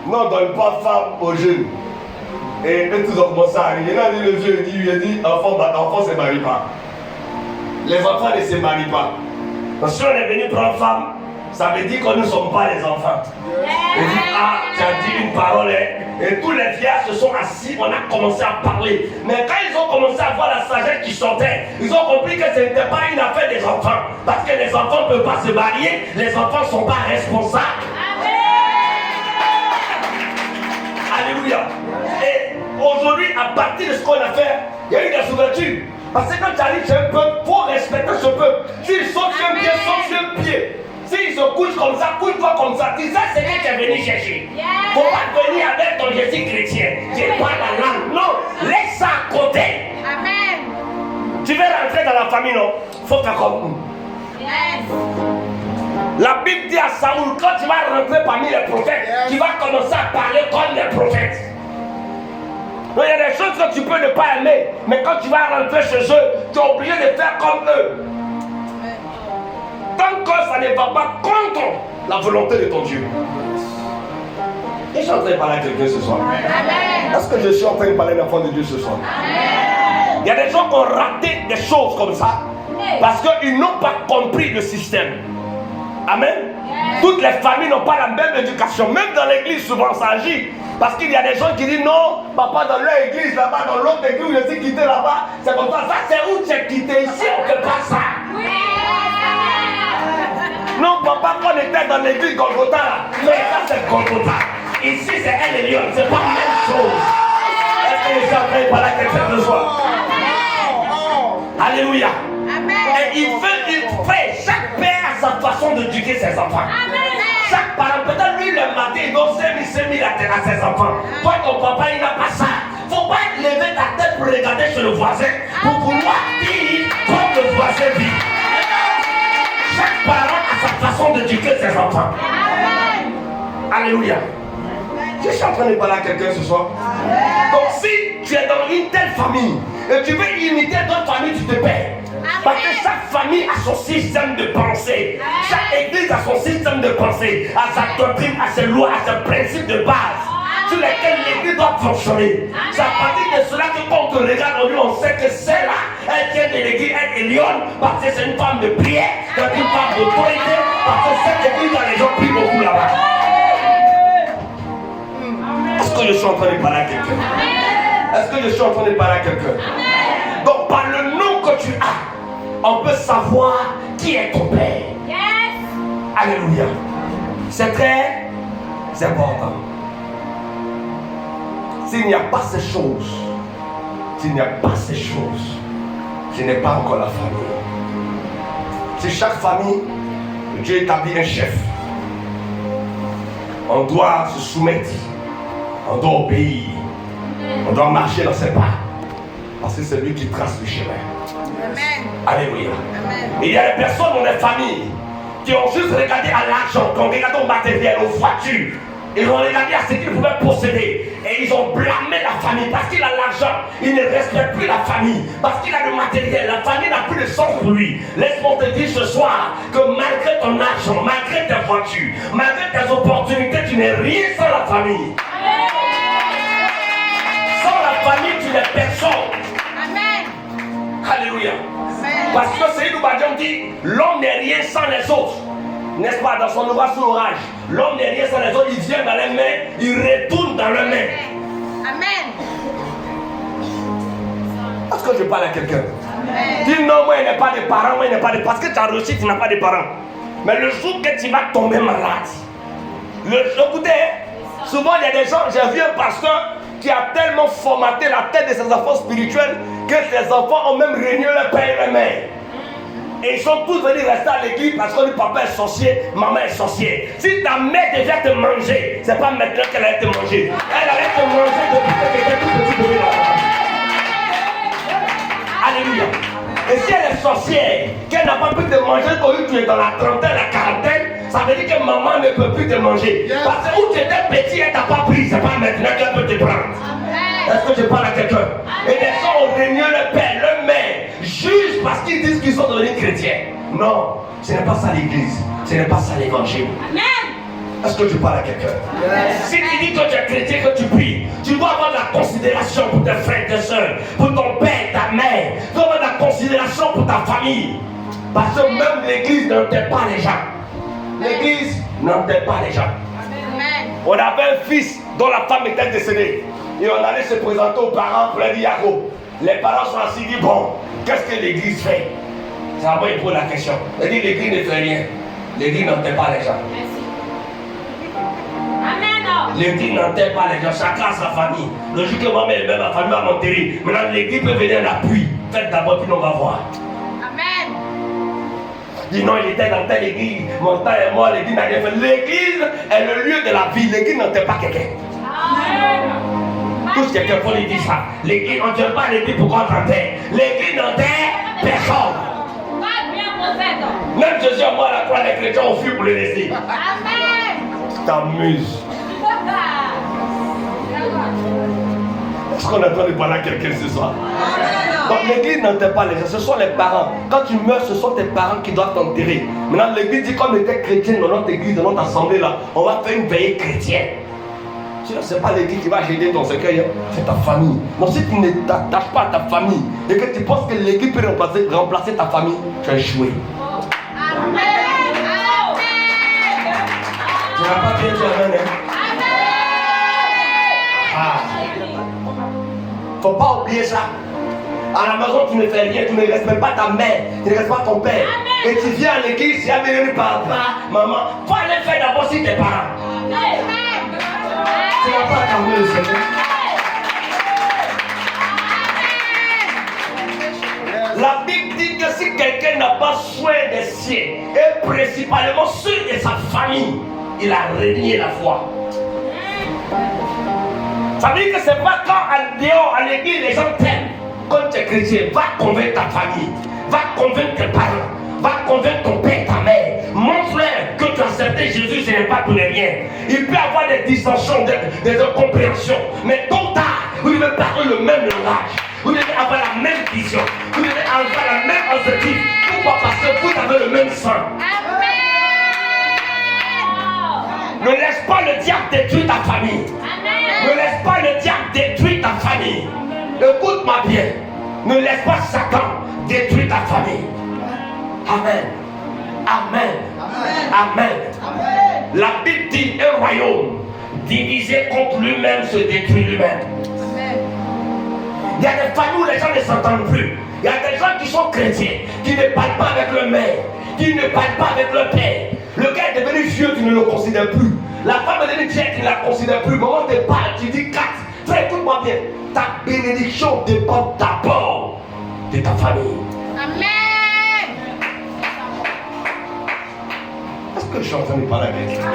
Non, on ne donne pas femme aux jeunes. Et eux tous ont commencé à arriver. Là, le vieux il a dit, enfant ne se marie pas. Les enfants ne se marient pas. Parce que si on est venu prendre femme, Ça veut dire que nous ne sommes pas les enfants. Il dit, ah, tu as dit une parole, hein? Et tous les vieillards se sont assis, on a commencé à parler. Mais quand ils ont commencé à voir la sagesse qui sortait, ils ont compris que ce n'était pas une affaire des enfants. Parce que les enfants ne peuvent pas se marier, les enfants ne sont pas responsables. Alléluia. Et aujourd'hui, à partir de ce qu'on a fait, il y a eu des ouvertures. Parce que quand tu arrives chez un peuple, il faut respecter ce peuple. S'ils sautent sur un pied, saute sur un pied. S'ils se couchent comme ça, couche-toi comme ça. Dis ça, c'est ce que tu es venu chercher. Il ne faut pas venir avec ton Jésus chrétien. Je parle la langue. Non, laisse ça à côté. Amen. Tu veux rentrer dans la famille, non? Il faut faire comme nous. La Bible dit à Saoul, quand tu vas rentrer parmi les prophètes, tu vas commencer à parler comme les prophètes. Donc, il y a des choses que tu peux ne pas aimer, mais quand tu vas rentrer chez eux, tu es obligé de faire comme eux. Tant que ça ne va pas contre la volonté de ton Dieu. Et je suis en train de parler à quelqu'un ce soir. Amen. Est-ce que je suis en train de parler à l'enfant de Dieu ce soir? Amen. Il y a des gens qui ont raté des choses comme ça parce qu'ils n'ont pas compris le système. Amen. Toutes les familles n'ont pas la même éducation. Même dans l'église, souvent ça agit. Parce qu'il y a des gens qui disent non, papa dans leur église là-bas, dans l'autre église, je suis quitté là-bas. C'est comme ça. Ça, c'est où tu es quitté. Ici, on ne fait pas ça. Non, papa, quand on était dans l'église Golgotha là, mais ça c'est Golgotha. Ici, c'est elle et Lyon. C'est pas la même chose. Est-ce que je suis en train de parler à quelqu'un de soi? Alléluia. Et il fait, chaque père a sa façon d'éduquer ses enfants. Chaque parent, peut-être lui le matin, il donne 5 000 à ses enfants. Toi, ton papa, il n'a pas ça. Faut pas lever ta tête pour regarder chez le voisin, pour pouvoir vivre comme le voisin vit. Chaque parent a sa façon d'éduquer ses enfants. Alléluia. Je suis en train de parler à quelqu'un ce soir. Donc si tu es dans une telle famille et tu veux imiter d'autres familles, tu te perds. Parce que chaque famille a son système de pensée. Chaque église a son système de pensée, a sa doctrine, a ses lois, a ses principes de base sur lesquels l'église doit fonctionner. C'est à partir de cela que quand on te regarde aujourd'hui, on sait que celle-là, elle vient de l'église, elle est lionne, parce que c'est une femme de prière, c'est une femme d'autorité, parce que cette église, les gens prient beaucoup là-bas. Est-ce que je suis en train de parler à quelqu'un? Est-ce que je suis en train de parler à quelqu'un? Donc par le nom que tu as, on peut savoir qui est ton père. Alléluia. C'est très important. S'il n'y a pas ces choses, ce n'est pas encore la famille. Si chaque famille, Dieu établit un chef, on doit se soumettre, on doit obéir, on doit marcher dans ses pas, parce que c'est lui qui trace le chemin. Amen. Alléluia. Amen. Il y a des personnes dans les familles qui ont juste regardé à l'argent, qui ont regardé au matériel, aux voitures. Ils ont regardé à ce qu'ils pouvaient posséder. Et ils ont blâmé la famille parce qu'il a l'argent. Il ne respecte plus la famille. Parce qu'il a le matériel. La famille n'a plus de sens pour lui. Laisse-moi te dire ce soir que malgré ton argent, malgré tes voitures, malgré tes opportunités, tu n'es rien sans la famille. Sans la famille, tu n'es personne. Amen. Alléluia. Parce que Seydou Badian dit, l'homme n'est rien sans les autres. N'est-ce pas, dans son ouvrage sur l'orage, l'homme n'est rien sans les autres, il vient dans les mains, il retourne dans les mains. Amen. Est-ce que je parle à quelqu'un? Dis non, moi il n'ai pas de parents, moi il n'ai pas de... Parce que tu as réussi, tu n'as pas de parents. Mais le jour que tu vas tomber malade, écoutez, souvent il y a des gens, j'ai vu un pasteur qui a tellement formaté la tête de ses enfants spirituels que ses enfants ont même régné leur père et leur mère. Et ils sont tous venus rester à l'église parce que le papa est sorcier, maman est sorcière. Si ta mère devait te manger, c'est pas maintenant qu'elle allait te manger. Elle allait te manger depuis que tu étais tout petit bébé là. Alléluia. Et si elle est sorcière, qu'elle n'a pas pu te manger quand tu es dans la trentaine, la quarantaine, ça veut dire que maman ne peut plus te manger. Parce que où tu étais petit, elle t'a pas pris. C'est pas maintenant qu'elle peut te prendre. Est-ce que je parle à quelqu'un? Et les gens ont régné le père, le mère, juste parce qu'ils disent qu'ils sont devenus chrétiens. Non, ce n'est pas ça l'église. Ce n'est pas ça l'évangile. Est-ce que je parle à quelqu'un? Si tu dis que tu es chrétien, que tu pries, tu dois avoir de la considération pour tes frères, tes soeurs, pour ton père, ta mère. Tu dois avoir de la considération pour ta famille. Parce que même l'église ne t'aide pas les gens. L'église n'enterre pas les gens. Amen. On avait un fils dont la femme était décédée. Et on allait se présenter aux parents pour leur dire Jacob. Les parents sont assis, disent bon, qu'est-ce que l'église fait? C'est à moi il pose la question. Il dit l'église ne fait rien. L'église n'enterre pas les gens. Amen. L'église n'enterre pas les gens, chacun a sa famille. Logiquement, même ma famille va m'enterrer. Maintenant, l'église peut venir en appui. Faites d'abord, puis on va voir. Amen. Dis non, il était dans telle église, mon temps est mort, l'église n'a rien fait. L'église est le lieu de la vie, l'église n'enterre pas quelqu'un. Amen. Tous quelqu'un faut lui dire ça. L'église, on ne tient pas l'église pour qu'on t'enterre. L'église n'enterre personne. Même Jésus a mort à la croix, les chrétiens ont fui pour le laisser. Amen. Tu t'amuses. Est-ce qu'on est en train de parler à quelqu'un ce soir? Donc l'église n'enterre pas les gens, ce sont les parents. Quand tu meurs, ce sont tes parents qui doivent t'enterrer. Maintenant l'église dit comme était chrétienne dans notre église, dans notre assemblée là, on va faire une veillée chrétienne. Sinon ce n'est pas l'église qui va jeter ton cercueil, hein. C'est ta famille. Donc si tu ne t'attaches pas à ta famille et que tu penses que l'église peut remplacer ta famille, tu as échoué. Amen. Tu n'as pas bien dit amen, hein? Ah. Faut pas oublier ça. À la maison, tu ne fais rien, tu ne respectes pas ta mère, tu ne respectes pas ton père. Amen. Et tu viens à l'église, tu as venu papa, maman. Faut aller faire d'abord si tes parents. Amen. Tu n'as pas attendu le Seigneur. La Bible dit que si quelqu'un n'a pas soin des siens, et principalement ceux de sa famille, il a renié la foi. Ça veut dire que c'est pas quand en dehors à l'église les gens t'aiment. Quand tu es chrétien, va convaincre ta famille, va convaincre tes parents, va convaincre ton père, ta mère. Montre-leur que tu as accepté Jésus, ce n'est pas pour les rien. Il peut y avoir des dissensions, des incompréhensions, mais tôt ou tard, vous devez parler le même langage, vous devez avoir la même vision, vous devez avoir la même objectif. Pourquoi? Parce que vous avez le même sang. Ne laisse pas le diable détruire ta famille. Ne laisse pas le diable détruire ta famille. Écoute-moi bien. Ne laisse pas Satan détruire ta famille. Amen. Amen. Amen. Amen. La Bible dit un royaume divisé contre lui-même se détruit lui-même. Il y a des familles où les gens ne s'entendent plus. Il y a des gens qui sont chrétiens, qui ne parlent pas avec leur mère, qui ne parlent pas avec leur père. Le gars est devenu vieux, tu ne le considères plus. La femme est devenue vieille, tu ne la considères plus. Moment tu parles, tu dis 4. Frère, écoute-moi bien. Ta bénédiction dépend d'abord de ta famille. Amen. Est-ce que je suis en train de parler avec toi?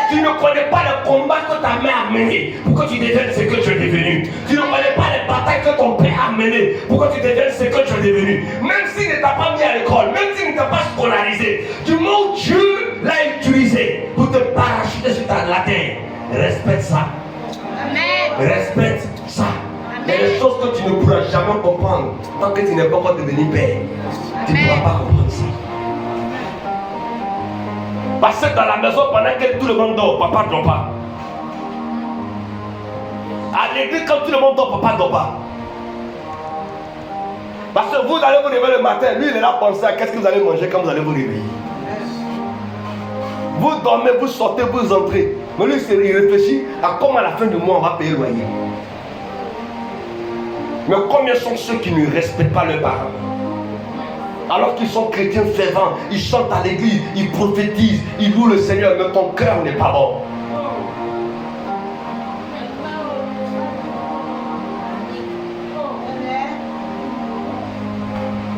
Tu ne connais pas le combat que ta mère a mené pour que tu deviennes ce que tu es devenu. Tu ne connais pas les batailles que ton père a menées pour que tu deviennes ce que tu es devenu. Même s'il ne t'a pas mis à l'école, même s'il ne t'a pas scolarisé, du moment où Dieu l'a utilisé pour te parachuter sur la terre, respecte ça. Amen. Respecte ça. Il y a des choses que tu ne pourras jamais comprendre tant que tu n'es pas encore devenu père. Tu ne pourras pas comprendre ça. Parce que dans la maison, pendant que tout le monde dort, papa ne dort pas. À l'église, quand tout le monde dort, papa ne dort pas. Parce que vous allez vous réveiller le matin, lui il est là à penser à qu'est-ce que vous allez manger quand vous allez vous réveiller. Vous dormez, vous sortez, vous entrez. Mais lui il réfléchit à comment à la fin du mois on va payer le loyer. Mais combien sont ceux qui ne respectent pas leurs parents? Alors qu'ils sont chrétiens fervents, ils chantent à l'église, ils prophétisent, ils louent le Seigneur, mais ton cœur n'est pas bon.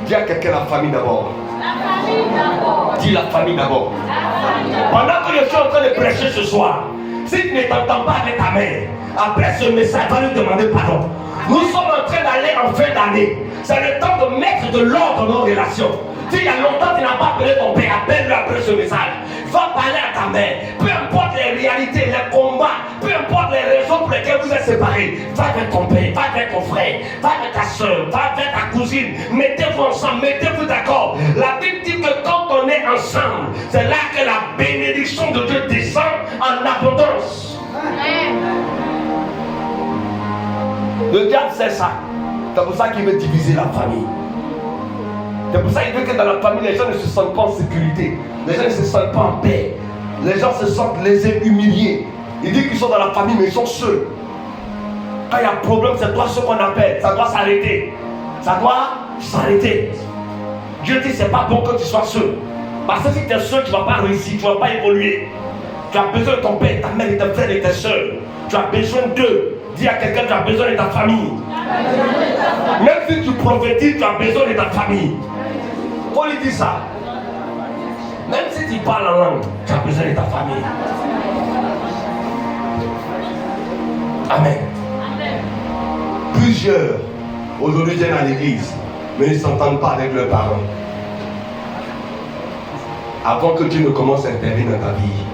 Dis à quelqu'un la famille d'abord. Dis la famille d'abord. Pendant que je suis en train de prêcher ce soir, si tu ne t'entends pas avec ta mère, après ce message, va lui demander pardon. Nous sommes en train d'aller en fin d'année. C'est le temps de mettre de l'ordre dans nos relations. Si il y a longtemps tu n'as pas appelé ton père, appelle-le après ce message. Va parler à ta mère. Peu importe les réalités, les combats, peu importe les raisons pour lesquelles vous êtes séparés. Va avec ton père, va avec ton frère, va avec ta soeur, va avec ta cousine. Mettez-vous ensemble, mettez-vous d'accord. La Bible dit que quand on est ensemble, c'est là que la bénédiction de Dieu descend en abondance. Le diable sait ça. C'est pour ça qu'il veut diviser la famille. C'est pour ça qu'il dit que dans la famille, les gens ne se sentent pas en sécurité. Les gens ne se sentent pas en paix. Les gens se sentent lésés, humiliés. Il dit qu'ils sont dans la famille, mais ils sont seuls. Quand il y a un problème, c'est toi ce qu'on appelle. Ça doit s'arrêter. Ça doit s'arrêter. Dieu dit, c'est pas bon que tu sois seul. Parce que si tu es seul, tu ne vas pas réussir, tu ne vas pas évoluer. Tu as besoin de ton père, ta mère, et tes frères et tes soeurs. Tu as besoin d'eux. Dis à quelqu'un, tu as besoin de ta famille. Même si tu prophétises, tu as besoin de ta famille. On lui dit ça. Même si tu parles en langue, tu as besoin de ta famille. Amen. Plusieurs aujourd'hui viennent à l'église, mais ils ne s'entendent pas avec leurs parents. Avant que Dieu ne commence à intervenir dans ta vie,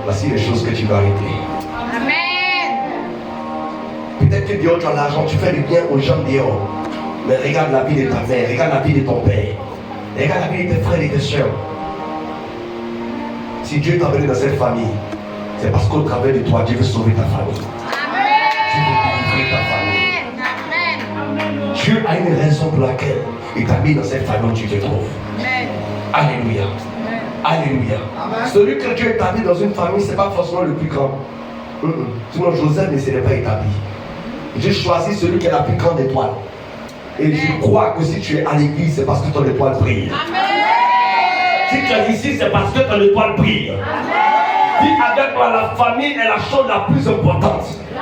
voici les choses que tu dois régler. Amen. Peut-être que Dieu, tu as l'argent, tu fais du bien aux gens dehors. Mais regarde la vie de ta mère, regarde la vie de ton père, regarde la vie de tes frères et tes soeurs. Si Dieu t'a amené dans cette famille, c'est parce qu'au travers de toi, Dieu veut sauver ta famille. Dieu veut délivrer ta famille. Dieu a une raison pour laquelle il t'a mis dans cette famille où tu te trouves. Alléluia. Alléluia. Celui que Dieu établit dans une famille, ce n'est pas forcément le plus grand. Sinon, Joseph ne serait pas établi. Dieu choisit celui qui est la plus grande étoile. Et je crois que si tu es à l'église, c'est parce que ton étoile brille. Si tu es ici, c'est parce que ton étoile brille. Dis avec moi, la famille est la chose la plus importante. La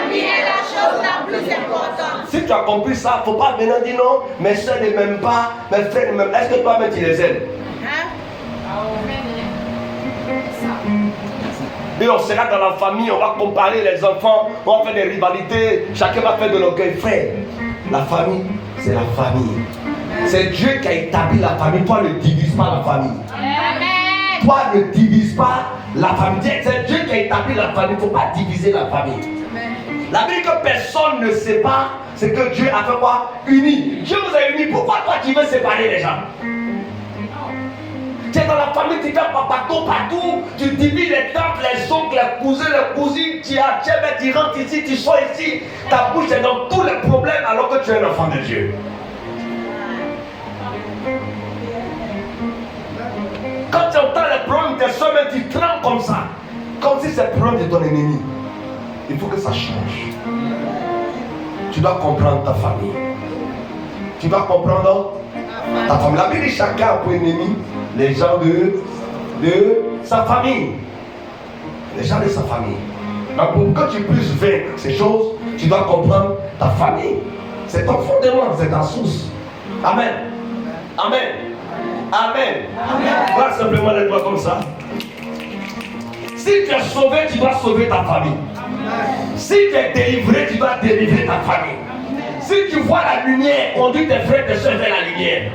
famille est la chose la plus importante. Si tu as compris ça, il ne faut pas maintenant dire non, mes soeurs ne m'aiment pas, mes frères ne m'aiment pas. Est-ce que toi-même tu les aimes? Et on sera dans la famille, on va comparer les enfants, on va faire des rivalités, chacun va faire de l'orgueil. Frère, la famille, c'est la famille. C'est Dieu qui a établi la famille. Toi, ne divise pas la famille. Amen. Toi, ne divise pas la famille. C'est Dieu qui a établi la famille. Il ne faut pas diviser la famille. La Bible que personne ne sait pas, c'est que Dieu a fait quoi? Uni. Dieu vous a unis. Pourquoi toi tu veux séparer les gens? Tu es dans la famille, tu fais partout, tu divises les tantes, les oncles, les cousins, les cousines, tu rentres ici, tu sors ici, ta bouche est dans tous les problèmes alors que tu es un enfant de Dieu. Quand tu entends les problèmes de tes soeurs, tu trembles comme ça, comme si c'est le problème de ton ennemi. Il faut que ça change. Tu dois comprendre ta famille. Tu dois comprendre ta famille. La Bible dit chacun a pour ennemi les gens de sa famille. Les gens de sa famille. Donc pour que tu puisses vaincre ces choses, tu dois comprendre ta famille. C'est ton fondement, c'est ta source. Amen. Amen. Amen. Amen. Simplement les doigts comme ça. Si tu es sauvé, tu dois sauver ta famille. Si tu es délivré, tu dois délivrer ta famille. Si tu vois la lumière, conduis tes frères et tes soeurs vers la lumière.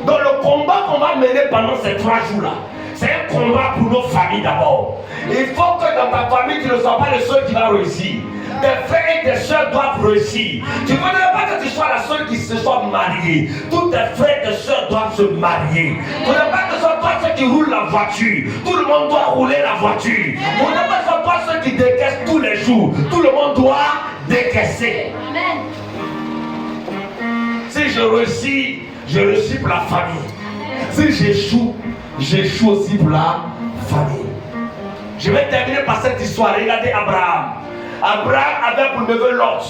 Donc le combat qu'on va mener pendant ces 3 jours-là, c'est un combat pour nos familles d'abord. Il faut que dans ta famille, tu ne sois pas le seul qui va réussir. Tes frères et tes soeurs doivent réussir. Tu ne veux pas que tu sois la seule qui se soit mariée. Tous tes frères et tes soeurs doivent se marier. Tu ne veux pas que ce soit toi ceux qui roulent la voiture. Tout le monde doit rouler la voiture. Tu ne veux pas que ce soit toi ceux qui décaissent tous les jours. Tout le monde doit décaisser. Amen. Si je réussis pour la famille. Si j'échoue, j'échoue aussi pour la famille. Je vais terminer par cette histoire. Regardez Abraham. Abraham avait pour neveu Lot.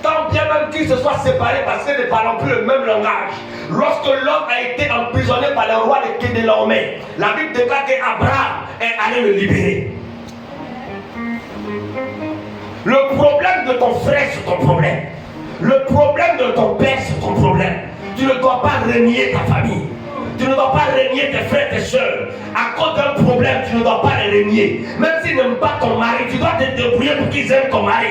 Tant bien même qu'ils se soient séparés parce qu'ils ne parlent plus le même langage. Lorsque Lot a été emprisonné par le roi de Kédélaomé, la Bible déclare qu'Abraham est allé le libérer. Le problème de ton frère, c'est ton problème. Le problème de ton père, c'est ton problème. Tu ne dois pas renier ta famille. Tu ne dois pas renier tes frères et tes soeurs. À cause d'un problème, tu ne dois pas les renier. Même s'ils n'aiment pas ton mari, tu dois te débrouiller pour qu'ils aiment ton mari.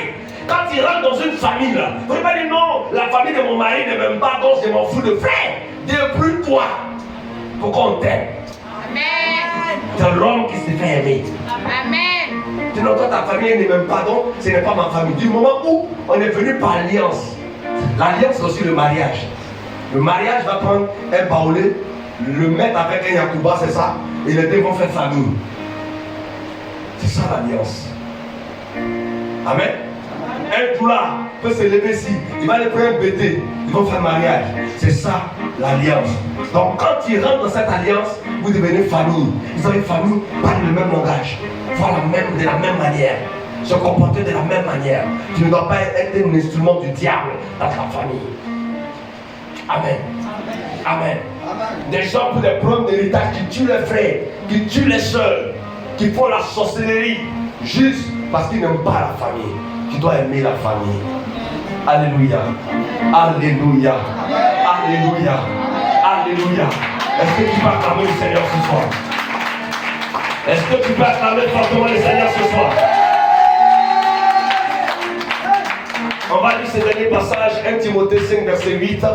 Quand ils rentrent dans une famille, là, tu ne peux pas dire non, la famille de mon mari ne m'aime pas, donc je m'en fous de frère. Débrouille-toi pour qu'on t'aime. Amen. C'est l'homme qui se fait aimer. Amen. Sinon, toi, ta famille ne m'aime pas, donc ce n'est pas ma famille. Du moment où on est venu par alliance, l'alliance c'est aussi le mariage. Le mariage va prendre un baoulé, le mettre avec un Yacouba, c'est ça, et les deux vont faire famille. C'est ça l'alliance. Amen. Un poula peut se lever ici, il va aller prendre un bébé, ils vont faire mariage. C'est ça l'alliance. Donc quand tu rentres dans cette alliance, vous devenez famille. Vous avez une famille, parlent le même langage, font de la même manière, se comporter de la même manière. Tu ne dois pas être un instrument du diable dans ta famille. Amen. Amen. Des gens pour des problèmes d'héritage qui tuent les frères, qui tuent les soeurs, qui font la sorcellerie juste parce qu'ils n'aiment pas la famille. Tu dois aimer la famille. Alléluia. Alléluia. Alléluia. Alléluia. Est-ce que tu peux acclamer le Seigneur ce soir? Est-ce que tu peux acclamer fortement le Seigneur ce soir? On va lire ce dernier passage, 1 Timothée 5, verset 8.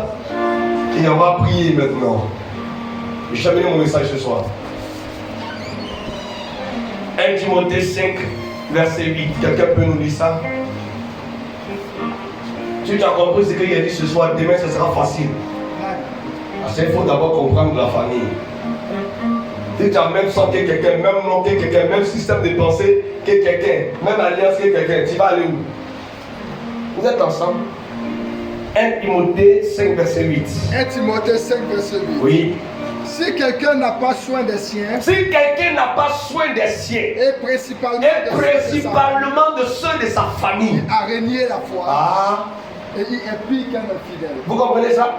Et on va prier maintenant. Je vais terminer mon message ce soir. 1 Timothée 5, verset 8. Quelqu'un peut nous lire ça? Si tu as compris ce qu'il a dit ce soir, demain ce sera facile. Parce qu'il faut d'abord comprendre la famille. Si tu as même sang que quelqu'un, même nom que quelqu'un, même système de pensée que quelqu'un, même alliance que quelqu'un, tu vas aller où? Vous êtes ensemble? 1 Timothée 5, verset 8. 1 Timothée 5, verset 8. Oui. Si quelqu'un n'a pas soin des siens, Si quelqu'un n'a pas soin des siens, et principalement, de ceux de sa famille, a renié la foi, et il est pire qu'un infidèle. vous comprenez ça?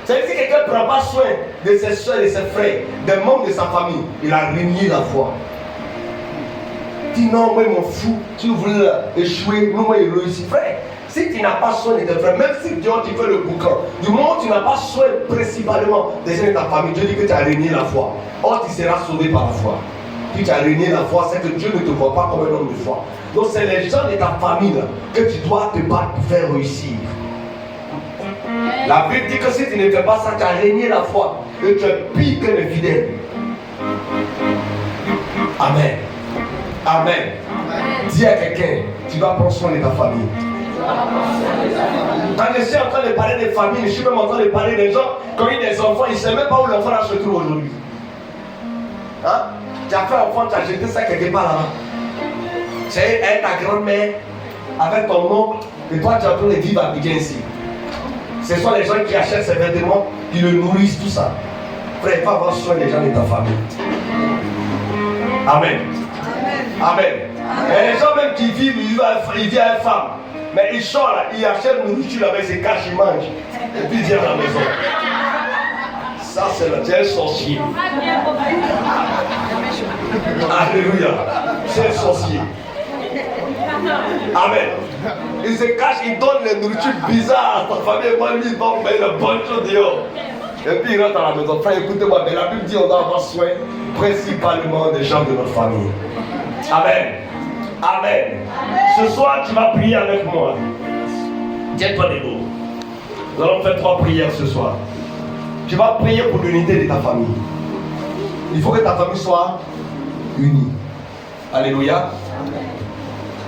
C'est-à-dire si quelqu'un ne prend pas soin de ses soeurs et ses frères, des membres de sa famille, il a renié la foi. Dis non, moi je m'en fous, tu veux échouer, moi je réussis. Frère, si tu n'as pas soin de tes frères, même si Dieu tu fais le boucan, du moment où tu n'as pas soin principalement des gens de ta famille, Dieu dit que tu as renié la foi. Or tu seras sauvé par la foi. Si tu as renié la foi, c'est que Dieu ne te voit pas comme un homme de foi. Donc c'est les gens de ta famille là, que tu dois te battre pour faire réussir. La Bible dit que si tu ne fais pas ça, tu as renié la foi. Et tu es pire que les fidèles. Amen. Amen. Dis à quelqu'un, tu vas prendre soin de ta famille. Quand je suis en train de parler des familles, je suis même en train de parler des gens qui ont eu des enfants, ils ne savent même pas où l'enfant se trouve aujourd'hui. Hein? Tu as fait un enfant, tu as jeté ça quelque part là-bas. C'est ta grand-mère avec ton oncle et toi tu es en train de vivre à Abidjan ici. Ce sont les gens qui achètent ces vêtements, qui le nourrissent, tout ça. Frère, il faut avoir soin des gens de ta famille. Amen. Amen. Et les gens même qui vivent, ils vivent à une femme. Mais ils sont là, ils achètent une nourriture là-bas, ils se cachent, ils mangent. Et puis ils viennent à la maison. Ça, c'est un sorcier. Alléluia. C'est un sorcier. Amen. Ils se cachent, ils donnent les nourritures bizarres à ta famille. Moi, lui, ils vont mettre le bon chose dehors. Et puis ils rentrent à la maison. Frère, écoutez-moi, mais la Bible dit on doit avoir soin principalement des gens de notre famille. Amen. Amen. Ce soir, tu vas prier avec moi. Tiens-toi debout. Nous allons faire 3 prières ce soir. Tu vas prier pour l'unité de ta famille. Il faut que ta famille soit unie. Alléluia.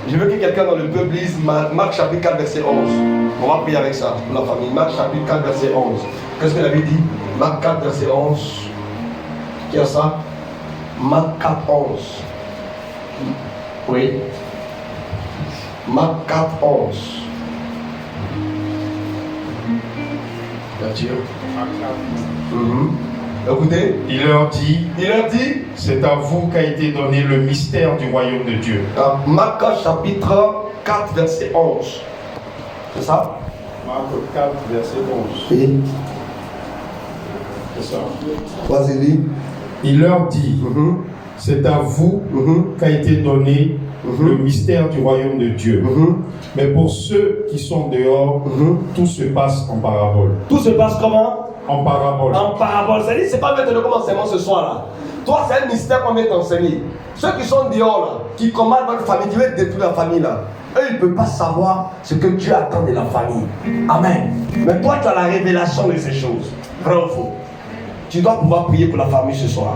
Je veux que quelqu'un dans le peuple lise Marc chapitre 4 verset 11. On va prier avec ça pour la famille. Marc chapitre 4 verset 11. Qu'est-ce que la Bible dit? Marc 4 verset 11. Qui a ça? Marc 4 11. Oui. Marc 4 11. Bien Écoutez, il leur dit, c'est à vous qu'a été donné le mystère du royaume de Dieu. Marc chapitre 4 verset 11. C'est ça? Marc 4 verset 11. Oui. C'est ça. Vas-y. Il leur dit, c'est à vous qu'a été donné le mystère du royaume de Dieu. Mais pour ceux qui sont dehors, tout se passe en parabole. Tout se passe comment? En parabole. En parabole. C'est-à-dire, c'est pas maintenant comme enseignement ce soir là. Toi, c'est un mystère qu'on vient t'enseigner. Ceux qui sont dehors là, qui commandent votre famille, qui veulent détruire la famille là, eux, ils ne peuvent pas savoir ce que Dieu attend de la famille. Amen. Mais toi, tu as la révélation de ces choses. Vrai ou faux? Tu dois pouvoir prier pour la famille ce soir.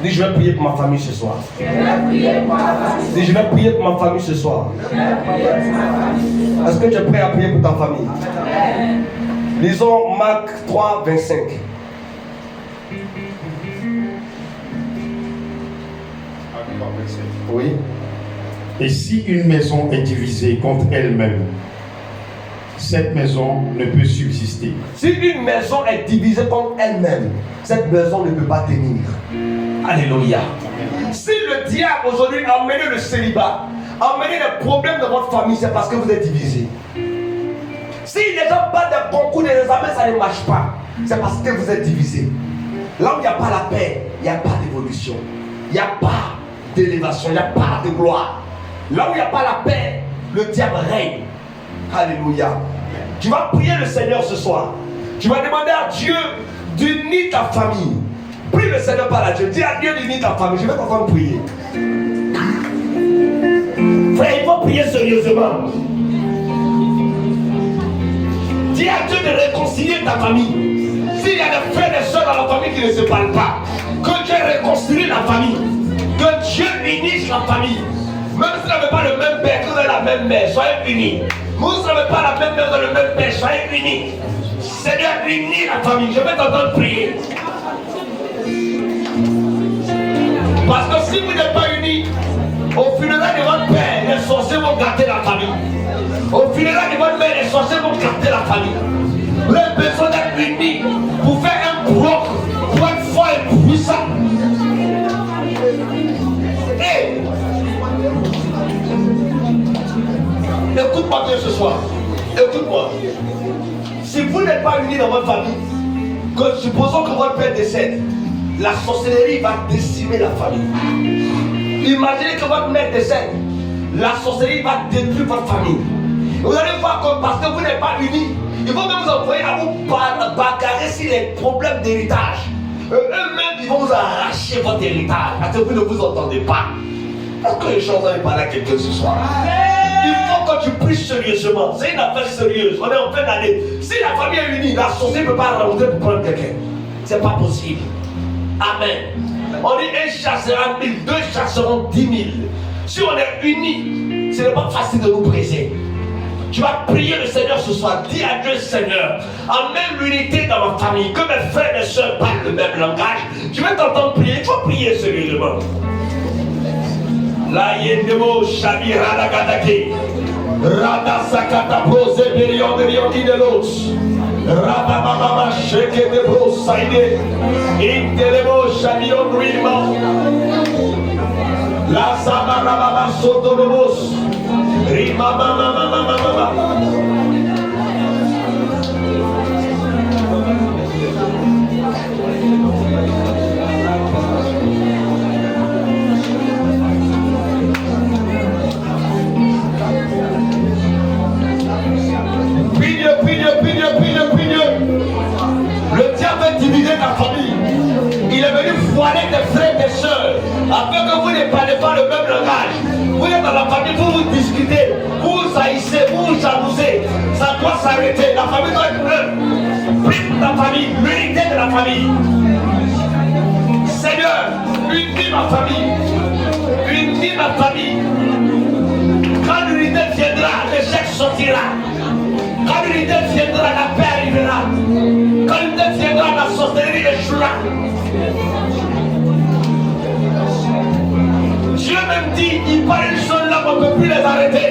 Dis, je vais prier pour ma famille ce soir. Dis, je vais prier pour ma famille ce soir. Est-ce que tu es prêt à prier pour ta famille? Lisons Marc 3, 25. Oui. Et si une maison est divisée contre elle-même, cette maison ne peut subsister. Si une maison est divisée contre elle-même, cette maison ne peut pas tenir. Alléluia. Si le diable aujourd'hui a amené le célibat, a amené les problèmes de votre famille, c'est parce que vous êtes divisés. Si les gens battent des concours, des examens, ça ne marche pas. C'est parce que vous êtes divisés. Là où il n'y a pas la paix, il n'y a pas d'évolution. Il n'y a pas d'élévation, il n'y a pas de gloire. Là où il n'y a pas la paix, le diable règne. Alléluia. Tu vas prier le Seigneur ce soir. Tu vas demander à Dieu d'unir ta famille. Prie le Seigneur par la Dieu. Dis à Dieu d'unir ta famille. Je vais t'entendre prier. Frère, il faut prier sérieusement. Dis à Dieu de réconcilier ta famille. S'il y a des frères et des soeurs dans la famille qui ne se parlent pas, que Dieu réconcilie la famille. Que Dieu unisse la famille. Même si vous n'avez pas le même père, que vous avez la même mère, soyez unis. Vous n'avez pas la même mère, vous avez le même père, soyez unis. Seigneur, unis la famille. Je vais t'entendre prier. Parce que si vous n'êtes pas unis, au funérailles de votre père, les sorciers vont gâter la famille. Au funérailles de votre mère, les sorciers vont gâter la famille. Vous avez besoin d'être unis pour faire un bloc, pour être fort et puissant. Hey! Écoute-moi bien ce soir. Écoute-moi. Si vous n'êtes pas unis dans votre famille, que supposons que votre père décède, la sorcellerie va décimer la famille. Imaginez que votre mère décède, la sorcellerie va détruire votre famille. Vous allez voir que parce que vous n'êtes pas unis, ils vont même vous envoyer à vous bagarrer sur les problèmes d'héritage. Eux-mêmes, ils vont vous arracher votre héritage parce que vous ne vous entendez pas. Est-ce que les gens n'ont parlé à quelqu'un ce soir? Il faut que tu pries sérieusement. C'est une affaire sérieuse. On est en fin d'année. Si la famille est unie, la société ne peut pas rentrer pour prendre quelqu'un. C'est pas possible. Amen. On dit un chassera 1000, deux chasseront 10 000. Si on est unis, ce n'est pas facile de nous briser. Tu vas prier le Seigneur ce soir. Dis à Dieu, Seigneur, amène l'unité dans ma famille. Que mes frères et soeurs parlent le même langage. Je vais t'entendre prier. Tu vas prier sérieusement. La yendemo shabira la gadake. Rada sakata brose berion de los. Rada mama sheke de bros saide. Intelemo shabion rima. La sabara mama soto de bros. Rima mama. Prie. Le diable veut diviser ta famille. Il est venu voiler tes frères et tes soeurs afin que vous ne parlez pas le même langage. Vous êtes dans la famille, vous discutez, vous haïssez, vous jalousez. Ça doit s'arrêter. La famille doit être un. Prie pour ta famille, l'unité de la famille. Seigneur, unis ma famille. Unis ma famille. Quand l'unité viendra, l'échec sortira. Quand l'unité viendra, la paix arrivera. Quand l'unité viendra, la sorcellerie échouera. Dieu même dit, il parle une chose là, on ne peut plus les arrêter.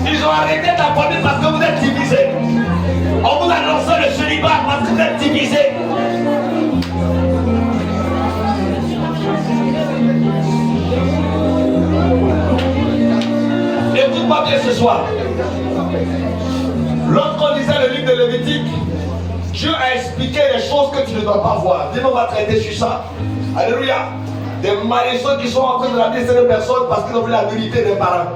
Ils ont arrêté ta famille parce que vous êtes divisés. On vous a lancé le célibat parce que vous êtes divisés. Écoute-moi bien ce soir. Lorsqu'on lisait le livre de Lévitique, Dieu a expliqué les choses que tu ne dois pas voir. Dis-moi, on va traiter sur ça. Alléluia. Des malédictions qui sont en train de la vie de certaines personnes parce qu'ils ont vu la vérité des parents.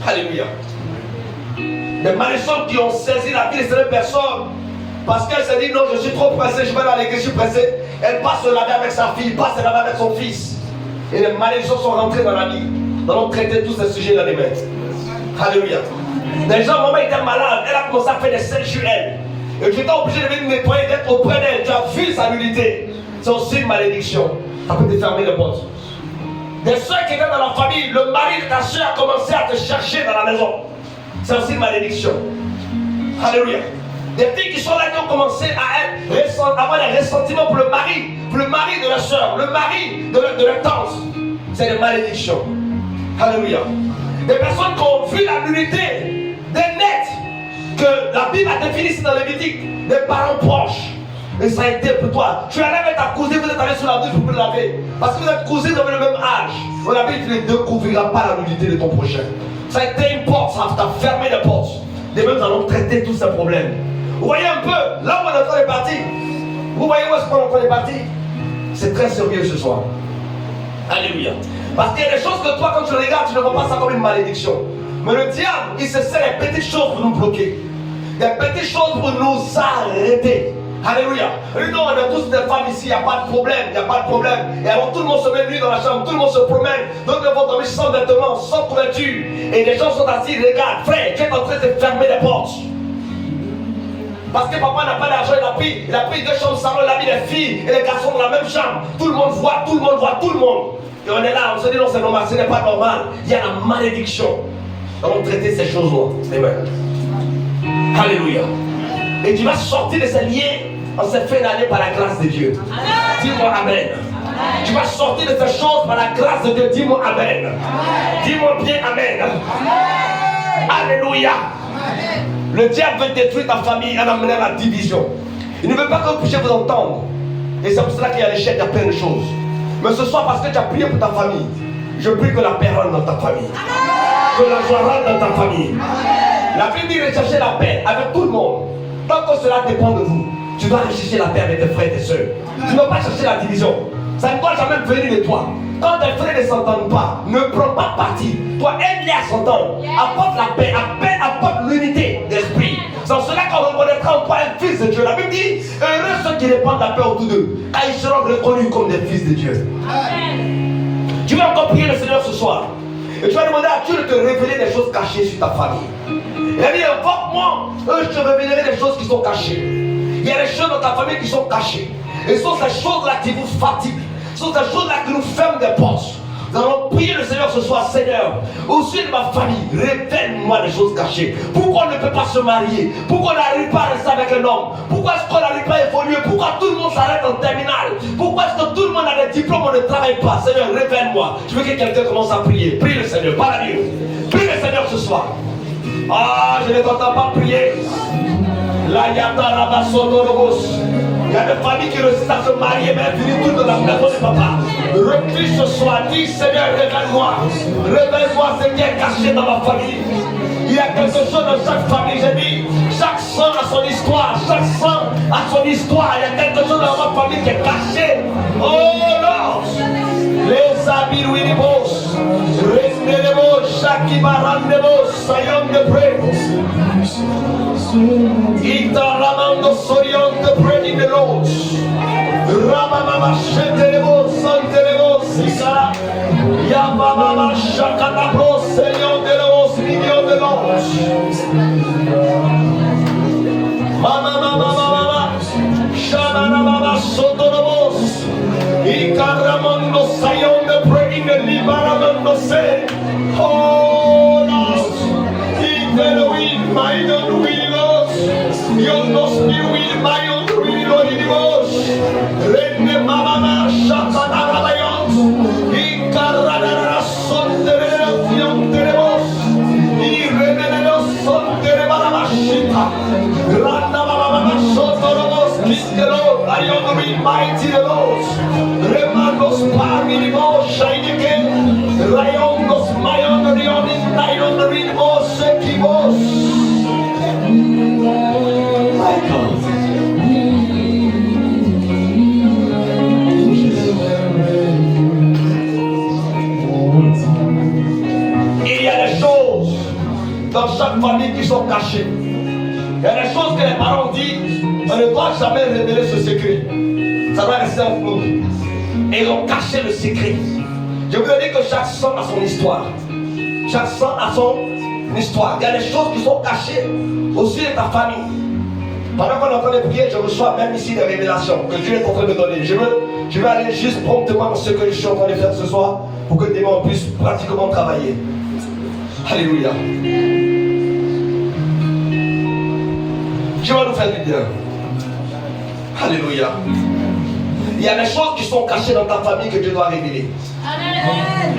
Alléluia. Des malédictions qui ont saisi la vie de certaines personnes parce qu'elle s'est dit non, je suis trop pressé, je vais dans l'église, je suis pressé. Elle passe se laver avec sa fille, passe se laver avec son fils. Et les malédictions sont rentrées dans la vie. Nous allons traiter tous ces sujets dans les mains. Alléluia. Des gens, maman était malade, elle a commencé à faire des scènes sur elle. Et tu étais obligé de venir nettoyer, d'être auprès d'elle. Tu as vu sa nudité. C'est aussi une malédiction. Ça peut te fermer les portes. Des soeurs qui étaient dans la famille, le mari de ta soeur a commencé à te chercher dans la maison. C'est aussi une malédiction. Alléluia. Des filles qui sont là qui ont commencé à avoir des ressentiments pour le mari de la soeur, le mari de la tante. C'est des malédictions. Alléluia. Des personnes qui ont vu la nudité des nets que la Bible a défini dans Lévitique, des parents proches. Et ça a été pour toi. Tu es allé avec ta cousine, vous êtes allé sur la douche pour vous laver. Parce que vous êtes cousines, vous avez le même âge. On a dit que tu ne découvriras pas la nudité de ton prochain. Ça a été une porte, ça t'a fermé les portes. Demain, nous allons traiter tous ces problèmes. Vous voyez un peu, là où on est en train de partir. Vous voyez où est-ce qu'on est en train de partir. C'est très sérieux ce soir. Alléluia. Parce qu'il y a des choses que toi, quand tu regardes, tu ne vois pas ça comme une malédiction. Mais le diable, il se sert des petites choses pour nous bloquer. Des petites choses pour nous arrêter. Alléluia. Nous, on est tous des femmes ici, il n'y a pas de problème, il n'y a pas de problème. Et alors tout le monde se met nu dans la chambre, tout le monde se promène. Donc ils vont dormir sans vêtements, sans couverture. Et les gens sont assis, regarde, frère, tu es en train de fermer les portes. Parce que papa n'a pas d'argent, il a pris 2 chambres salon, il a mis les filles et les garçons dans la même chambre. Tout le monde voit, tout le monde voit, tout le monde. Et on est là, on se dit non, c'est normal, ce n'est pas normal. Il y a la malédiction. On va traiter ces choses-là. Amen. Alléluia. Et tu vas sortir de ces liens en cette fin d'année par la grâce de Dieu. Dis-moi Amen. Tu vas sortir de ces choses par la grâce de Dieu. Dis-moi Amen. Dis-moi bien Amen. Alléluia. Le diable veut détruire ta famille en amenant la division. Il ne veut pas que vous puissiez vous entendre. Et c'est pour cela qu'il y a l'échec, il y a plein de choses. Mais ce soir, parce que tu as prié pour ta famille, je prie que la paix rentre dans ta famille. Que la joie rentre dans ta famille. La Bible dit rechercher la paix avec tout le monde. Tant que cela dépend de vous, tu dois rechercher la paix avec tes frères et tes soeurs. Tu ne dois pas chercher la division. Ça ne doit jamais venir de toi. Quand tes frères ne s'entendent pas, ne prends pas parti. Toi, aide-les à s'entendre. Apporte la paix, apporte l'unité d'esprit. C'est en cela qu'on reconnaîtra en toi un fils de Dieu. La Bible dit, heureux ceux qui répandent la paix autour d'eux, car ils seront reconnus comme des fils de Dieu. Amen. Tu vas encore prier le Seigneur ce soir. Et tu vas demander à Dieu de te révéler des choses cachées sur ta famille. Il a dit, invoque-moi, je te révélerai des choses qui sont cachées. Il y a des choses dans ta famille qui sont cachées. Et ce sont ces choses-là qui vous fatiguent. Ce sont ces choses-là qui nous ferment des portes. Nous allons prier le Seigneur ce soir. Seigneur, au sein de ma famille, révèle-moi les choses cachées. Pourquoi on ne peut pas se marier? Pourquoi on n'arrive pas à rester avec un homme? Pourquoi est-ce qu'on n'arrive pas à évoluer? Pourquoi tout le monde s'arrête en terminale? Pourquoi est-ce que tout le monde a des diplômes, on ne travaille pas? Seigneur, révèle-moi. Je veux que quelqu'un commence à prier. Prie le Seigneur, parle à Dieu. Prie le Seigneur ce soir. Ah, je ne t'entends pas prier. La yata rabasodorobos. Il y a des familles qui réussissent à se marier, mais elles finissent toutes dans la maison de papa. Recule ce soir, dis Seigneur, révèle-moi. Révèle-moi ce qui est caché dans ma famille. Il y a quelque chose dans chaque famille, j'ai dit. Chaque sang a son histoire, chaque sang a son histoire. Il y a quelque chose dans ma famille qui est caché. Oh non! Les habits winibos, rendelebos, shakibarandebos, sayons de près. Itaramando sorion de près in the Lord. Ramamama shetelebos, santelebos, sika. Yamamama shakanabros, seigneur de los, millions de Lord. Mama, Shanana Sotorobos, Ikaramando Sayon de Praying and Libaramando say, oh Lord, Ikarawin, my own willos, Yonos, you will my own willos, Rene Mama Shatanarayon, Ikarana Son de Revion de Rebos, Irene Son de Rebaramashita, Rana Mama Sotorobos, King the Lord, I am the mighty the Lord, Remanos Parinimo, shine again, Rayongos, Mayon, Rionin, Lion, the Rinmos, Sekibos. My God. Il y a des choses dans chaque famille qui sont cachées. Il y a des choses que les parents disent, on ne doit jamais révéler ce secret. Ça doit rester entre nous. Et ils ont caché le secret. Je vous ai dit que chaque sang a son histoire. Chaque sang a son histoire. Il y a des choses qui sont cachées aussi de ta famille. Pendant qu'on est en train de prier, je reçois même ici des révélations que Dieu est en train de me donner. Je vais aller juste promptement dans ce que je suis en train de faire ce soir pour que demain on puisse pratiquement travailler. Alléluia. Dieu va nous faire du bien. Alléluia. Il Il y a des choses qui sont cachées dans ta famille que Dieu doit révéler.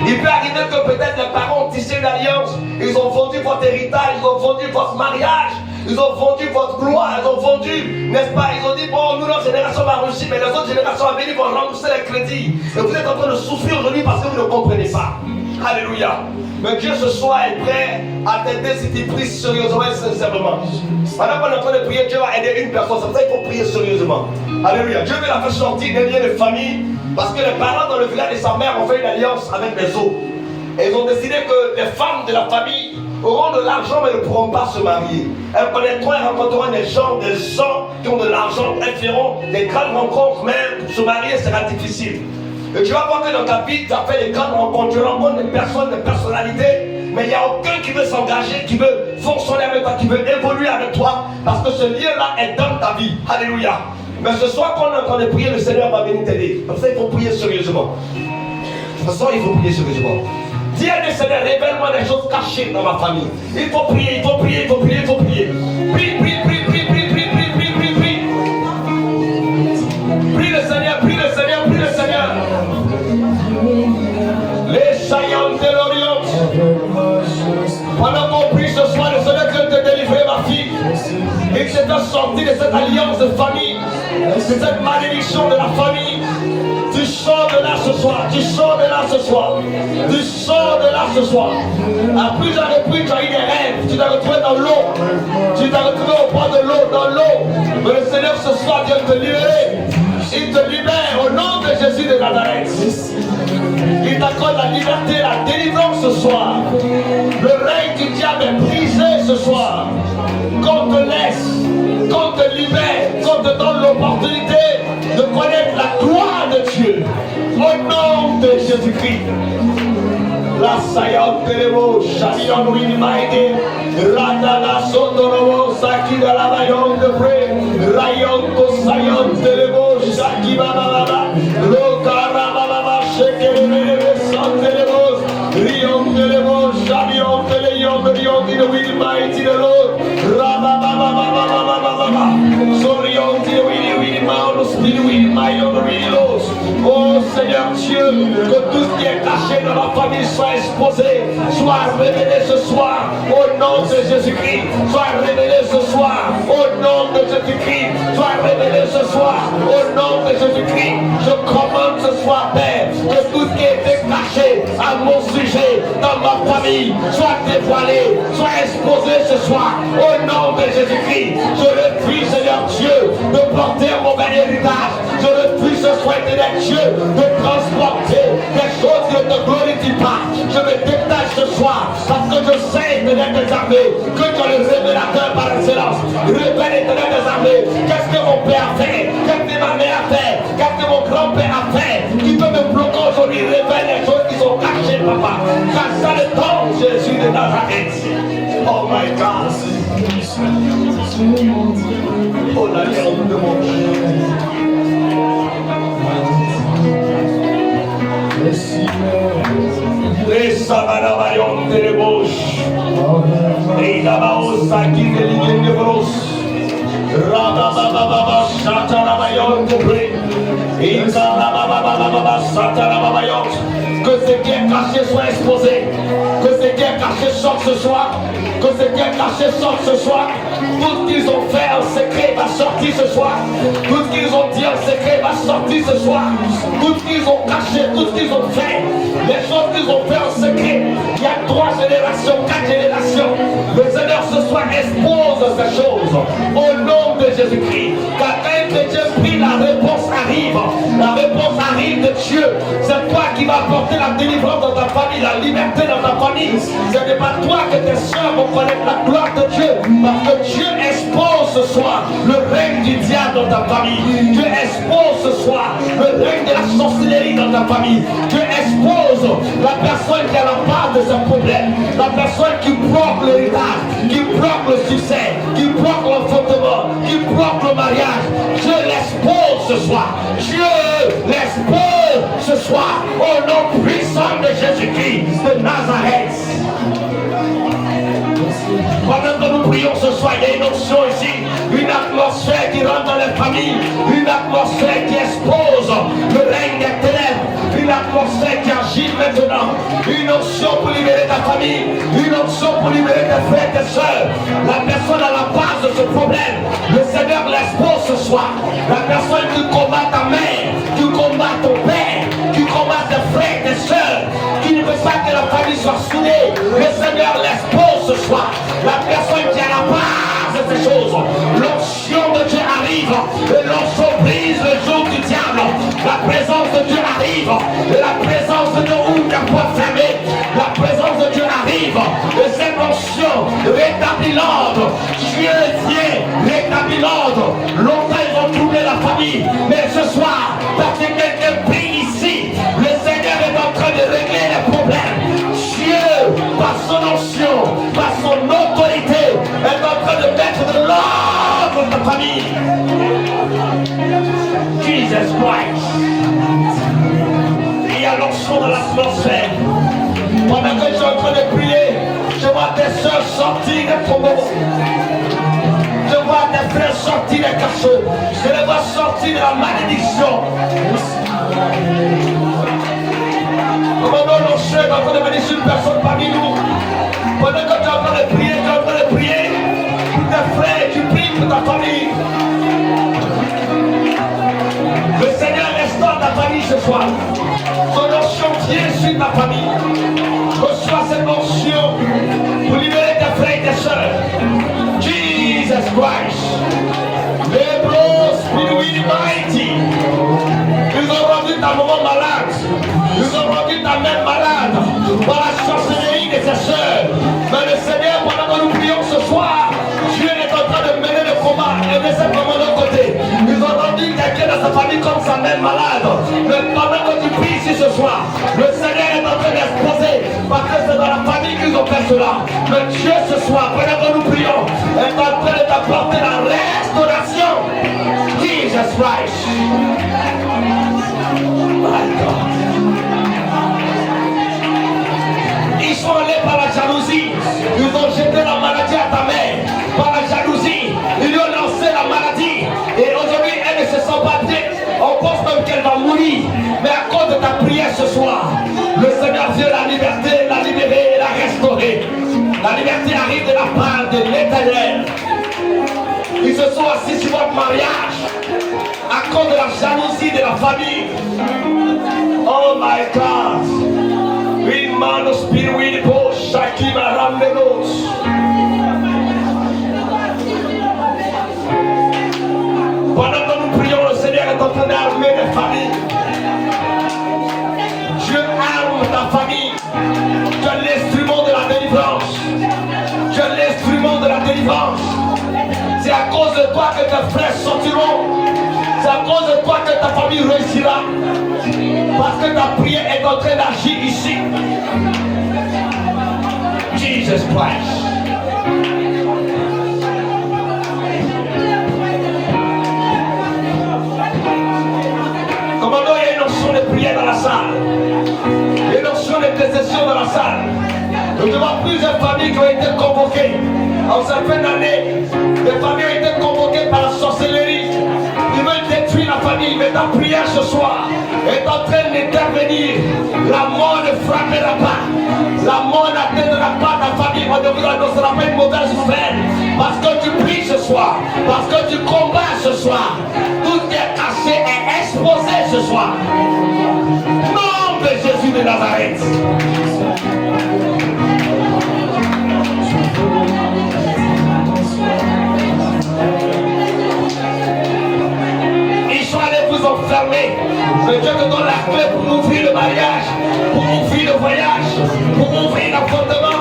Il peut arriver que peut-être les parents ont tissé une alliance, ils ont vendu votre héritage, ils ont vendu votre mariage, ils ont vendu votre gloire, ils ont vendu, n'est-ce pas? Ils ont dit, bon, nous, notre génération va réussir, mais les autres générations à venir vont rembourser les crédits. Et vous êtes en train de souffrir aujourd'hui parce que vous ne comprenez pas. Alléluia. Mais Dieu ce soir est prêt à t'aider si tu pries sérieusement et sincèrement. Pendant qu'on est en train de prier, Dieu va aider une personne. C'est pour ça qu'il faut prier sérieusement. Alléluia. Dieu veut la faire sortir des liens de famille parce que les parents dans le village de sa mère ont fait une alliance avec les eaux. Et ils ont décidé que les femmes de la famille auront de l'argent mais ne pourront pas se marier. Elles connaîtront et rencontreront des gens qui ont de l'argent. Elles feront des grandes rencontres, mais pour se marier sera difficile. Et tu vas voir que dans ta vie, tu as fait des grandes rencontres, tu rencontres des personnes, des personnalités, mais il n'y a aucun qui veut s'engager, qui veut fonctionner avec toi, qui veut évoluer avec toi, parce que ce lien-là est dans ta vie. Alléluia. Mais ce soir, quand on est en train de prier, le Seigneur va venir t'aider. Comme ça, il faut prier sérieusement. De toute façon, il faut prier sérieusement. Dis à Dieu, Seigneur, révèle-moi des choses cachées dans ma famille. Il faut prier, il faut prier, il faut prier, il faut prier. Prie, prie, prie, prie, prie, prie, prie, prie, prie, prie. Prie le Seigneur, prie le Seigneur, prie le Seigneur. Les saillants de l'Orient. Pendant qu'on prie ce soir, le Seigneur vient te délivrer, ma fille. Et que c'est sorti de cette alliance de famille, de cette malédiction de la famille. Tu sors de là ce soir, tu sors de là ce soir, tu sors de là ce soir. À plusieurs reprises, tu as eu des rêves, tu t'es retrouvé dans l'eau, tu t'es retrouvé au bord de l'eau, dans l'eau. Mais le Seigneur ce soir vient te libérer. Il te libère au nom de Jésus de Nazareth. Il t'accorde la liberté, la délivrance ce soir. Le règne du diable est brisé ce soir. Qu'on te laisse, qu'on te libère, qu'on te donne l'opportunité de connaître la gloire de Dieu. Au nom de Jésus-Christ. La saillante de l'eau, Chalion Winmaide, Radana Sondorovo, Saki de la Vaillon de Pré, Rayon Saillon de l'eau, Chaki Baba, Lokara Baba, Shekere, Sante de l'eau, Rion de l'eau, Chalion de l'eau, Rion de Winmaide de l'eau, Rababa, Sorion de Winmaide, Winmaide de l'eau. Oh Seigneur Dieu, que tout ce qui est caché dans la famille soit exposé, soit révélé ce soir, au nom de Jésus-Christ, soit révélé ce soir, au nom de Jésus-Christ, soit révélé ce soir, au nom de Jésus-Christ. Je commande ce soir, Père, que tout ce qui est caché à mon sujet, dans ma famille, soit dévoilé, soit exposé ce soir, au nom de Jésus-Christ. Je refuse, Seigneur Dieu, de porter mon bel héritage. Je refuse ce soir, Seigneur Dieu, de transporter des choses qui ne te glorifient pas. Je me détache ce soir parce que je sais, Éternel des armées, que tu es le révélateur par excellence. Révèle, Éternel des armées, qu'est-ce que mon père a fait, qu'est-ce que ma mère a fait, qu'est-ce que mon grand-père a fait, qui peut me bloquer aujourd'hui. Révèle les choses qui sont cachées, papa. Car ça le temps, Jésus de Nazareth. Oh my God. Oh la guerre de mon Dieu. Les Savanabayon de l'ébauche, et Dabaosa qui déligue de brosse, Rabababa, Satanabayon de près, et Karabababa, Satanabayon. Que ce qui est caché soit exposé, que ce qui est caché sorte ce soir, que ce qui est caché sorte ce soir. Tout ce qu'ils ont fait en secret va sortir ce soir. Tout ce qu'ils ont dit en secret va sortir ce soir. Tout ce qu'ils ont caché, tout ce qu'ils ont fait, les choses qu'ils ont fait en secret. Il y a 3 générations, 4 générations. Le Seigneur ce soir expose ces choses au nom de Jésus-Christ. Car quand Dieu prie, la réponse arrive. La réponse arrive de Dieu. C'est toi qui vas apporter la délivrance dans ta famille, la liberté dans ta famille. Ce n'est pas toi que tes soeurs vont connaître la gloire de Dieu. Parce que Dieu expose ce soir le règne du diable dans ta famille. Dieu expose ce soir le règne de la sorcellerie dans ta famille. Dieu expose la personne qui a la part de ce problème. La personne qui bloque l'héritage, qui bloque le succès, qui bloque l'enfantement, qui bloque le mariage. Dieu l'expose ce soir. Dieu l'expose ce soir au nom puissant de Jésus-Christ de Nazareth. Pendant que nous prions ce soir, il y a une onction ici, une atmosphère qui rentre dans les familles, une atmosphère qui expose le règne des ténèbres, une atmosphère qui agit maintenant, une onction pour libérer ta famille, une onction pour libérer tes frères et tes soeurs. La personne à la base de ce problème, le Seigneur l'expose ce soir. La personne qui combat ta mère, qui combat ton père, qui combat tes frères et tes soeurs, qui ne veut pas que la famille soit soudée, le Seigneur l'expose ce soir. La personne qui est à la base de ces choses, l'onction de Dieu arrive, et l'onction brise le joug du diable. La présence de Dieu arrive, et la présence de Dieu ouvre la porte fermée. La présence de Dieu arrive, et cette onction rétablit l'ordre. Dieu vient rétablir l'ordre. Longtemps ils ont troublé la famille, mais ce soir, parce que quelqu'un prie ici, le Seigneur est en train de régler les problèmes. Dieu, par son onction, par son autorité, est en train de mettre de l'ordre dans ta famille. Jesus Christ. Il y a l'onction dans l'atmosphère. Pendant que je suis en train de prier, je vois tes soeurs sortir des problèmes. Je vois tes frères sortir des cachots. Je les vois sortir de la malédiction. Commandons l'onction est en train de venir sur une personne parmi nous. Pendant que tu es en train de prier, tu es en train de prier pour tes frères, tu pries pour ta famille. Le Seigneur restaure ta famille ce soir. Son onction vient sur ta famille. Reçois cette onction pour libérer tes frères et tes soeurs. Jesus Christ. Les bros spiritually mighty. Ils ont rendu ta maman malade. Ils ont rendu ta mère malade par la sorcellerie de ses soeurs. Mais le Seigneur, pendant que nous prions ce soir, Dieu est en train de mener le combat et de cette maman de l'autre côté. Ils ont rendu quelqu'un dans sa famille comme sa mère malade. Mais pendant que tu pries ici ce soir, le Seigneur est en train d'exposer parce que c'est dans la famille qu'ils ont fait cela. Mais Dieu ce soir, pendant que nous prions, est en train de t'apporter la restauration. Jesus Christ. My God. Ils sont allés par la jalousie. Ils ont jeté la maladie à ta mère. Par la jalousie, ils lui ont lancé la maladie. Et aujourd'hui, elle ne se sent pas bien. On pense même qu'elle va mourir. Mais à cause de ta prière ce soir, le Seigneur vient la liberté, la libérer et la restaurer. La liberté arrive de la part de l'Éternel. Ils se sont assis sur votre mariage à cause de la jalousie de la famille. Oh my God. Rimano spirituo shakima rambelos. Pendant que nous prions, le Seigneur est en train d'armer les familles. Dieu arme ta famille. Tu es l'instrument de la délivrance. Tu es l'instrument de la délivrance. C'est à cause de toi que tes frères sortiront. C'est à cause de toi que ta famille réussira. Parce que ta prière est en train d'agir ici. Jesus Christ. Commandant, il y a une notion de prière dans la salle. Il y a une notion d'intercession dans la salle. Nous devons plusieurs familles qui ont été convoquées. En cette fin d'année, des familles ont été convoquées par la sorcellerie. Ils veulent détruire la famille, mais ta prière ce soir est en train d'intervenir. La mort ne frappera pas. La mort n'atteindra pas ta famille. On ne vous annoncera pas une mauvaise nouvelle. Parce que tu pries ce soir. Parce que tu combats ce soir. Tout ce qui est caché est exposé ce soir. Nom de Jésus de Nazareth. Ils sont allés vous enfermer. Mais Dieu te donne la clé pour ouvrir le mariage, pour ouvrir le voyage, pour ouvrir l'affrontement.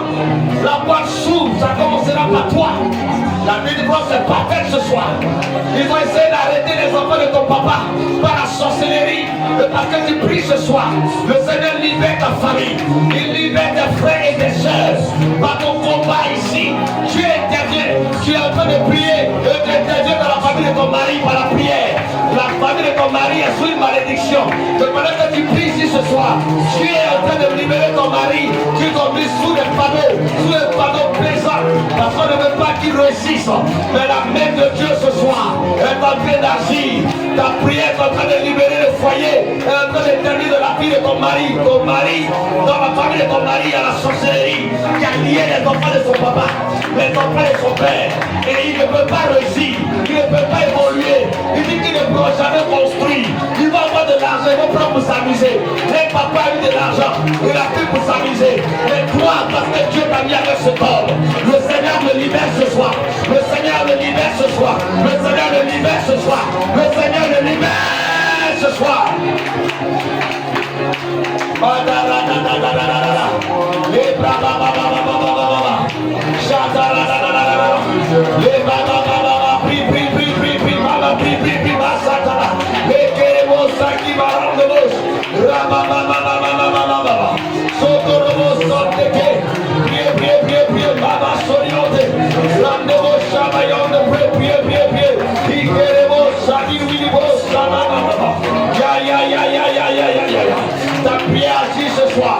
La porte s'ouvre, ça commencera par toi. La délivrance est parfaite ce soir. Ils ont essayé d'arrêter les enfants de ton papa par la sorcellerie. Mais parce que tu pries ce soir, le Seigneur libère ta famille. Il libère tes frères et tes soeurs. Par ton combat ici, Dieu intervient. Tu es en train de prier. Et tu interviens dans la famille de ton mari par la prière. La famille de ton mari est sous une malédiction. Donc pendant que tu pries ici ce soir, tu es en train de libérer ton mari. Tu t'es mis sous les panneaux plaisants. Parce qu'on ne veut pas qu'il réussisse. Mais la main de Dieu ce soir est en train d'agir. Ta prière est en train de libérer le foyer. Elle est en train de terminer de la vie de ton mari. Ton mari, dans la famille de ton mari, il y a la sorcellerie qui a lié les enfants de son papa, les enfants de son père. Et il ne peut pas réussir. Il ne peut pas évoluer. Il dit qu'il ne pourra jamais construire. Il va avoir de l'argent, il va prendre pour s'amuser. Les papas ont eu de l'argent, il a pris pour s'amuser. Mais toi, parce que Dieu t'a mis avec ce corps, le Seigneur me libère ce soir. Le Seigneur me libère ce soir. Le Seigneur me libère ce soir. Le Seigneur me libère ce soir. Les bras, ta prière agit ce soir.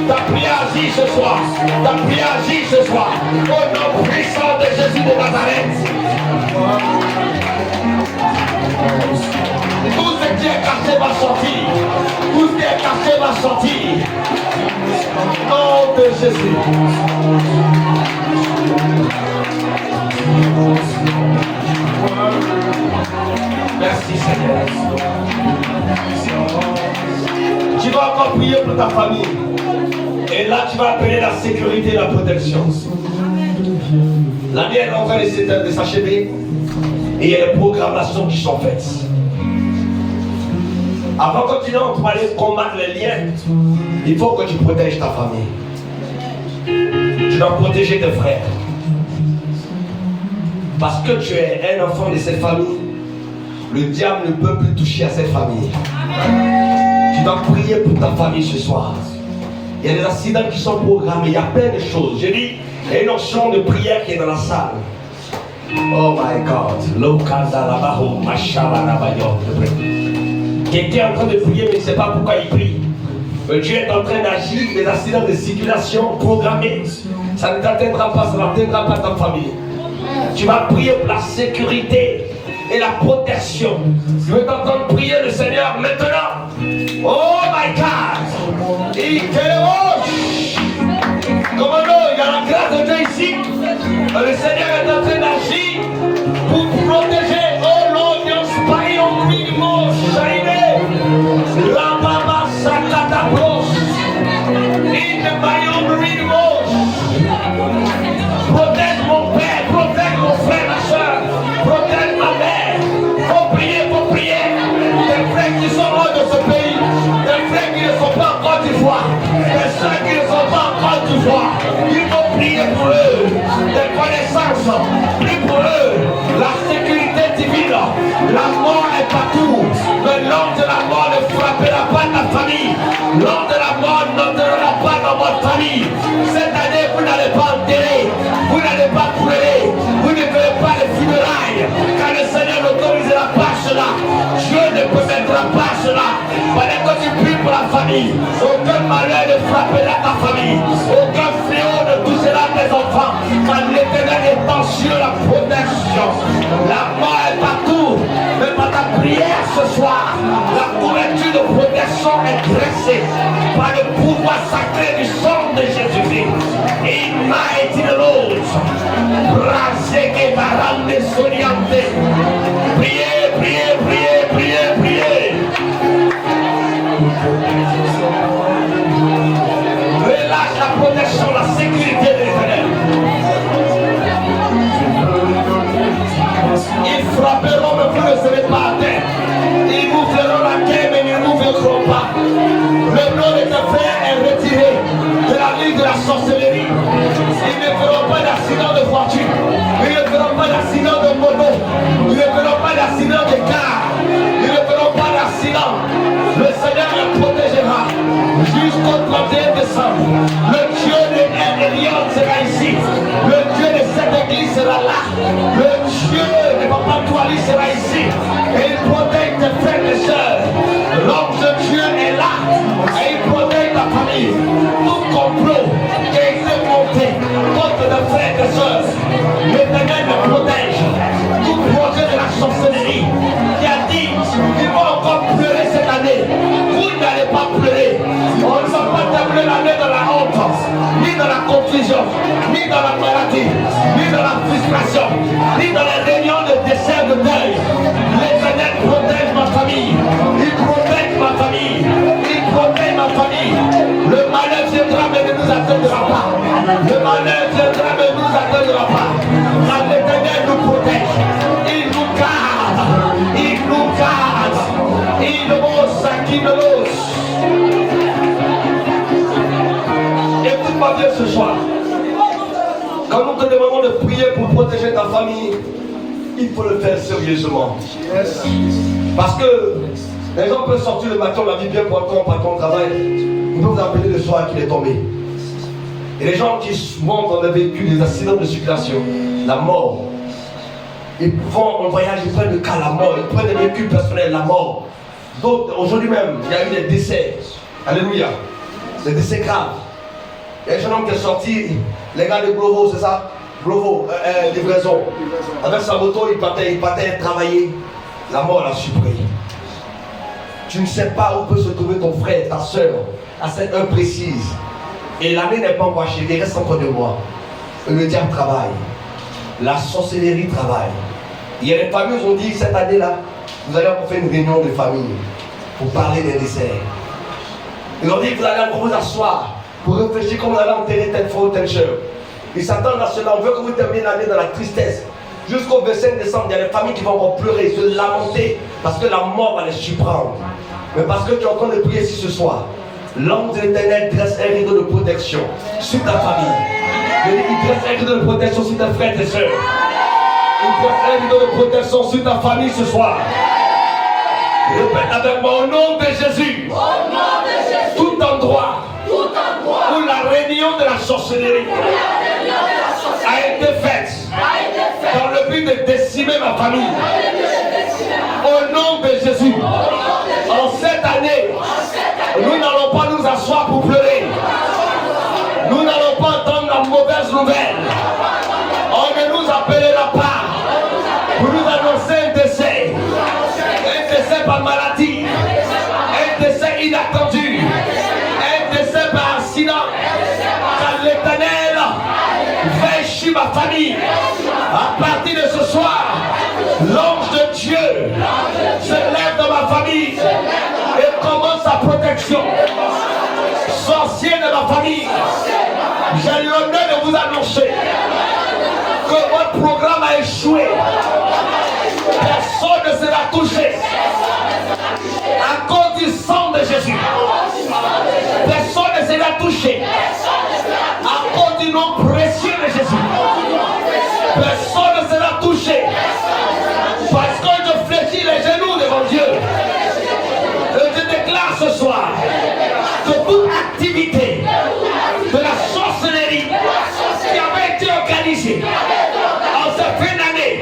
Ta prière agit ce soir. Ta prière agit ce soir. Au nom puissant de Jésus de Nazareth. Tout ce qui est caché va sortir. Tout ce qui est caché va sortir. Au nom de Jésus. Merci Seigneur. Tu vas encore prier pour ta famille. Et là, tu vas appeler la sécurité et la protection. L'année est en train de s'achever. Et il y a des programmations qui sont faites. Avant de continuer, on va aller combattre les liens. Il faut que tu protèges ta famille. Tu dois protéger tes frères. Parce que tu es un enfant de cette famille. Le diable ne peut plus toucher à cette famille. Tu dois prier pour ta famille ce soir. Il y a des accidents qui sont programmés. Il y a plein de choses. Je dis, il y a une option de prière qui est dans la salle. Oh my God. Quelqu'un est en train de prier, mais il ne sait pas pourquoi il prie. Dieu est en train d'agir. Des accidents de circulation programmés. Ça ne t'atteindra pas, ça n'atteindra pas ta famille. Tu vas prier pour la sécurité et la protection. Je veux t'entendre prier le Seigneur maintenant. Oh my God. Comment non, il y a la grâce de Dieu ici. Le Seigneur est en train d'agir pour protéger. Oh Lord, your spy on me, mon shiny. La baba sakata bros. In the biome rinimos. Protège mon père, protège mon frère, ma soeur. Protège ma mère. Faut prier. Des frères qui sont hors de ce pays. Des frères qui ne sont pas en Côte d'Ivoire. Des soeurs qui ne sont pas en Côte d'Ivoire. Il faut prier pour eux. Des connaissances. Prie pour eux. La sécurité divine. La mort est partout. Mais l'homme de la mort ne frappera pas ta famille. L'homme de la mort n'entrera pas dans votre famille. Cette année, vous n'allez pas enterrer. Vous n'allez pas brûler. Vous ne verrez pas les funérailles. Quand le Seigneur n'autorisera pas cela, Dieu ne permettra pas cela. Pendant que tu pries pour la famille, aucun malheur ne frappera ta famille. Aucun fléau ne touchera tes enfants. Car l'Éternel étend sur la protection. La mort est partout. Mais par ta prière ce soir, la couverture de protection est dressée par le pouvoir sacré du sang de Jésus-Christ. In mighty Lord. Braseke barande soniante. Priez. Relâche la protection, la sécurité de l'Éternel. Ils frapperont, mais vous ne serez pas atteints. Ils vous feront la guerre, mais ils ne vous verront pas. Le nom de tes frères est retiré de la ligue de la sorcellerie. Ils ne feront pas d'accident de voiture. Ils ne feront pas d'accident de moto. Ils ne feront pas d'accident de car. Ils ne feront pas d'accident. Le Seigneur les protégera jusqu'au 31 décembre. Le Dieu de Elion sera ici. Le Dieu de cette église sera là. Le Dieu de Papa Touali sera ici. Et Écoute-moi bien ce soir. Quand nous te demandons de prier pour protéger ta famille, il faut le faire sérieusement. Parce que les gens peuvent sortir le matin, la vie bien pour ton travail. Ils peuvent vous appeler le soir qu'il est tombé. Et les gens qui montent dans des véhicules, des accidents de circulation, la mort. Ils vont en voyage, ils prennent le cas, la mort. Ils prennent des véhicules personnels, la mort. D'autres, aujourd'hui même, il y a eu des décès. Alléluia. Des décès graves. Il y a un jeune homme qui est sorti, les gars de Glovo, c'est ça? Glovo, livraison. Avec sa moto, il partait travailler. La mort l'a surpris. Tu ne sais pas où peut se trouver ton frère, ta soeur, à cette heure précise. Et l'année n'est pas encore achevée, il reste encore 2 mois. Le diable travaille. La sorcellerie travaille. Il y a des familles qui ont dit cette année-là, vous allez encore faire une réunion de famille pour parler des décès. Ils ont dit que vous allez encore vous asseoir pour réfléchir comment vous allez enterrer tel frère ou telle soeur. Ils s'attendent à cela. On veut que vous terminiez l'année dans la tristesse. Jusqu'au 25 décembre, il y a des familles qui vont encore pleurer, se lamenter parce que la mort va les surprendre. Mais parce que tu es en train de prier ici ce soir, l'ange de l'Éternel dresse un rideau de protection sur ta famille. Il dresse un rideau de protection sur tes frères et tes soeurs. Il dresse un rideau de protection sur ta famille ce soir. Répète avec moi, au nom de Jésus. Tout endroit où la réunion de la sorcellerie a été faite dans le but de décimer ma famille. Au nom de Jésus. En cette année, nous n'allons pas nous asseoir pour pleurer. Nous n'allons pas entendre la mauvaise nouvelle. On ne nous appellera pas pour nous annoncer un décès. Un décès par maladie. Un décès inattendu. Un décès par accident. Car l'Éternel va sur ma famille. À partir de ce soir, l'ange de Dieu se lève dans ma famille et commence sa protection. Sorcier de ma famille, j'ai l'honneur de vous annoncer que votre programme a échoué. Personne ne sera touché à cause du sang de Jésus. Personne ne sera touché à cause du nom précieux de Jésus. Personne ne sera touché parce que je fléchis les genoux devant Dieu. Et je déclare ce soir que toute activité de la sorcellerie qui avait été organisée en cette fin d'année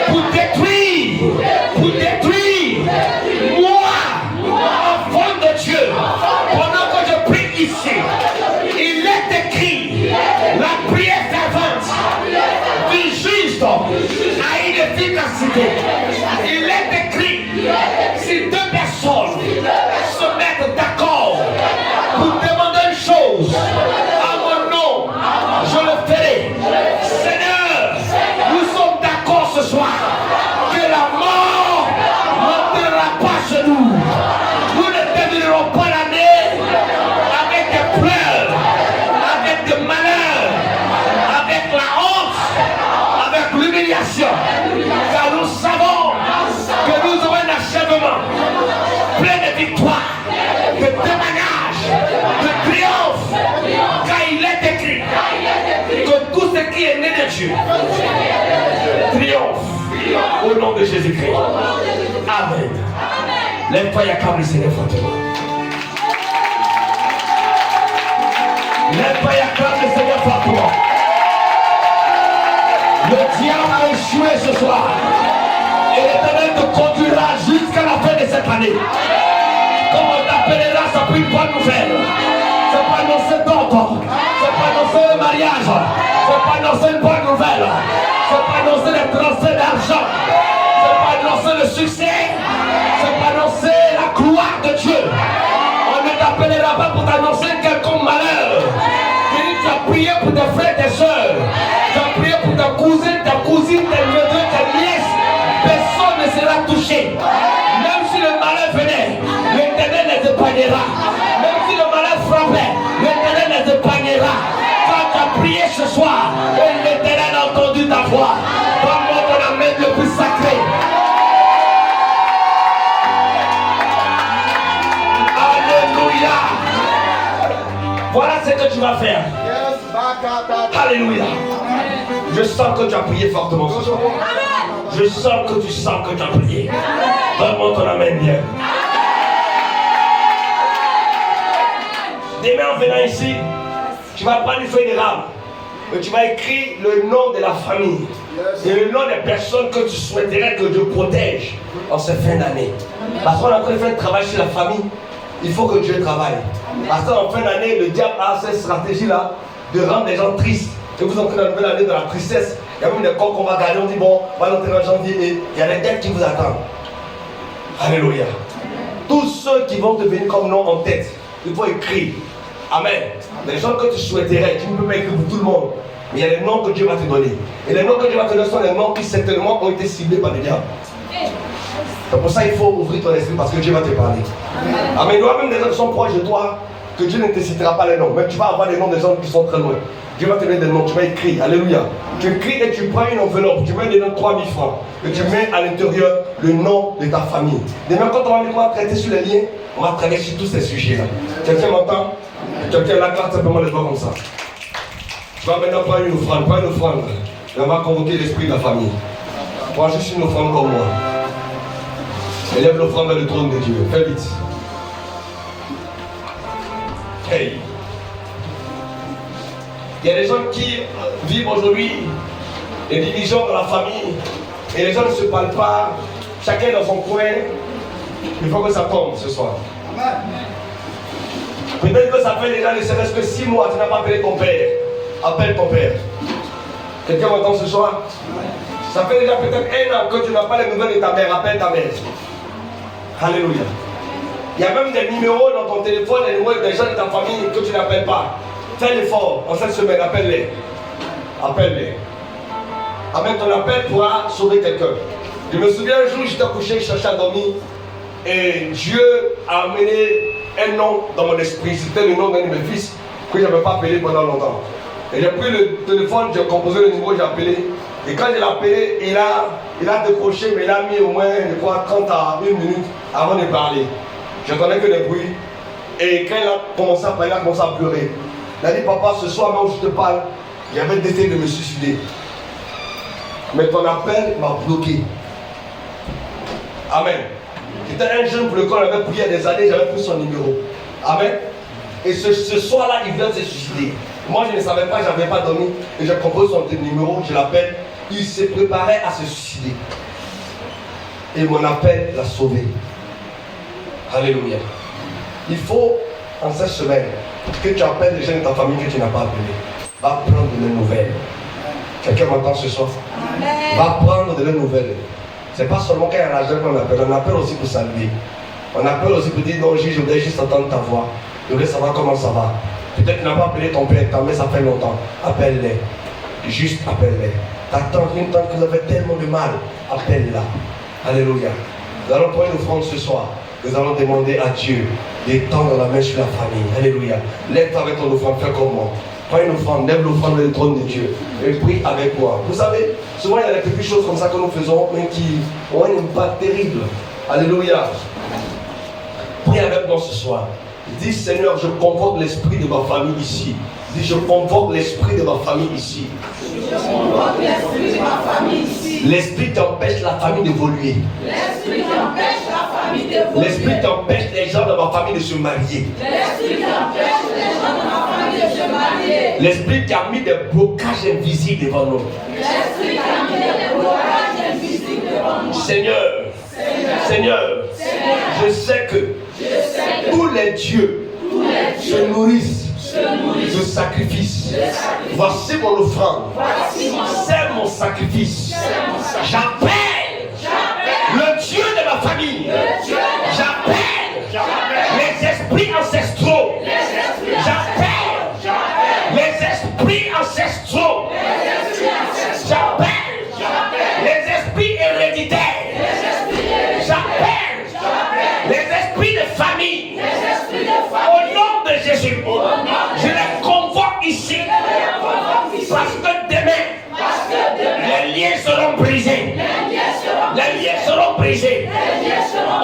pour détruire moi, enfant de Dieu, pendant que je prie ici, il est écrit, la prière fervente du juste a une efficacité. Il est écrit, si 2 personnes se mettent d'accord pour demander une chose à mon nom, je le ferai. Seigneur, nous sommes d'accord ce soir que la mort n'entrera pas chez nous. Nous ne terminerons pas l'année avec des pleurs, avec des malheurs, avec la honte, avec l'humiliation. Car nous savons que nous aurons un achèvement plein de victoires, de témoignages, de triomphe. Car il est écrit que tout ce qui est né de Dieu triomphe au nom de Jésus-Christ. Amen. Lève-toi et acclame le Seigneur fortement. Lève-toi et acclame le Seigneur fortement. Le diable a échoué ce soir. Et l'Éternel te conduira jusqu'à la fin de cette année. Comme on t'appellera, ça peut une bonne nouvelle. C'est pas annoncer d'ordre. C'est pas annoncer un mariage. C'est pas annoncer une bonne nouvelle. C'est pas annoncer les transferts d'argent. C'est pas annoncer le succès. C'est pas annoncer la gloire de Dieu. On ne t'appellera pas pour t'annoncer quelconque malheur. Tu as prié pour tes frères et tes soeurs. Tu as prié pour ta cousine, tes neveux, tes nièces. Personne ne sera touché. Même si le malheur venait, l'Éternel les épargnera. Même si le malheur frappait, l'Éternel les épargnera. Quand tu as prié ce soir, et l'Éternel a entendu ta voix. Donne-moi ton amen le plus sacré. Voilà ce que tu vas faire. Alléluia. Je sens que tu as prié fortement ce soir. Je sens que tu as prié. Donne-moi ton amen bien. Demain en venant ici, tu vas prendre une feuille de rame. Et tu vas écrire le nom de la famille. Et le nom des personnes que tu souhaiterais que Dieu protège en cette fin d'année. Parce qu'on est en train de faire un travail sur la famille. Il faut que Dieu travaille. Parce qu'en fin d'année, le diable a cette stratégie-là de rendre les gens tristes. Et vous entrez dans la nouvelle année de la tristesse. Il y a même des corps qu'on va garder. On dit bon, on va entrer en janvier et il y a des dettes qui vous attendent. Alléluia. Tous ceux qui vont devenir comme nom en tête, il faut écrire. Amen. Les gens que tu souhaiterais, tu ne peux pas écrire pour tout le monde. Mais il y a les noms que Dieu va te donner. Et les noms que Dieu va te donner sont les noms qui certainement ont été ciblés par le diable. C'est pour ça qu'il faut ouvrir ton esprit parce que Dieu va te parler. Amen. Il y aura même des gens qui sont proches de toi que Dieu ne te citera pas les noms. Mais tu vas avoir les noms des gens qui sont très loin. Dieu va te donner des noms, tu vas écrire. Alléluia. Tu écris et tu prends une enveloppe, tu mets dedans 3000 francs. Et tu mets à l'intérieur le nom de ta famille. Demain, quand on va traiter sur les liens, on va travailler sur tous ces sujets-là. Quelqu'un m'entend? Quelqu'un l'acclame simplement les doigts comme ça. Tu vas maintenant prendre une offrande. Et on va convoquer l'esprit de la famille. Prends juste une offrande comme moi. Élève l'offrande vers le trône de Dieu. Fais vite. Hey. Il y a des gens qui vivent aujourd'hui des divisions dans la famille. Et les gens ne se parlent pas. Chacun dans son coin. Il faut que ça tombe ce soir. Peut-être que ça fait déjà ne serait-ce que 6 mois, tu n'as pas appelé ton père. Appelle ton père. Quelqu'un m'entend ce soir? Ça fait déjà peut-être 1 an que tu n'as pas les nouvelles de ta mère. Appelle ta mère. Alléluia. Il y a même des numéros dans ton téléphone, des numéros des gens de ta famille que tu n'appelles pas. Fais l'effort en cette semaine, appelle-les. Appelle-les. Amen, ton appel pourra sauver quelqu'un. Je me souviens un jour, j'étais couché, je cherchais à dormir. Et Dieu a amené un nom dans mon esprit. C'était le nom d'un de mes fils que je n'avais pas appelé pendant longtemps. Et j'ai pris le téléphone, j'ai composé le numéro, j'ai appelé. Et quand je l'ai appelé, il a décroché, mais il a mis au moins, je crois, 30 à 1 minute avant de parler. J'entendais que des bruits. Et quand il a commencé à parler, il a commencé à pleurer. Il a dit, papa, ce soir même où je te parle, j'avais décidé de me suicider. Mais ton appel m'a bloqué. Amen. J'étais un jeune pour lequel on avait prié il y a des années, j'avais pris son numéro. Amen. Et ce soir-là, il vient de se suicider. Moi, je ne savais pas, je n'avais pas dormi. Et je compose son numéro, je l'appelle. Il se préparait à se suicider. Et mon appel l'a sauvé. Alléluia. Il faut, en cette semaine, que tu appelles les gens de ta famille que tu n'as pas appelés. Va prendre de leurs nouvelles. Quelqu'un m'entend ce soir? Amen. Va prendre de leurs nouvelles. Ce n'est pas seulement quand il y a l'argent qu'on appelle, on appelle aussi pour saluer. On appelle aussi pour dire non, je voudrais juste entendre ta voix. Je voudrais savoir comment ça va. Peut-être que tu n'as pas appelé ton père, ta mère, ça fait longtemps. Appelle-les. Juste appelle-les. Ta tante, une tante que vous avez tellement de mal, appelle-la. Alléluia. Nous allons prendre une offrande ce soir. Nous allons demander à Dieu d'étendre la main sur la famille. Alléluia. Lève-toi avec ton offrande, fais comme moi. Prends une offrande, lève l'offrande vers le trône de Dieu. Et prie avec moi. Vous savez, souvent il y a des petites choses comme ça que nous faisons, mais qui ont un impact terrible. Alléluia. Prie avec moi ce soir. Dis Seigneur, je convoque l'esprit de ma famille ici. Dis je convoque l'esprit de ma famille ici. Je convoque l'esprit de ma famille ici. L'esprit qui empêche la famille d'évoluer. L'esprit qui empêche la famille d'évoluer. L'esprit qui empêche les gens de ma famille de se marier. L'esprit qui empêche les gens de ma famille de se marier. L'esprit qui a mis des blocages invisibles devant nous. L'esprit qui a mis des blocages invisibles devant nous. Seigneur, je sais que tous les dieux se nourrissent de sacrifice. Voici mon offrande. C'est mon sacrifice. J'appelle le Dieu de ma famille. J'appelle les esprits ancestraux. J'appelle les esprits ancestraux. J'appelle les esprits héréditaires. J'appelle les esprits de famille. Au nom de Jésus. Je les convoque ici. Parce que demain, les liens seront brisés. Les liens seront brisés.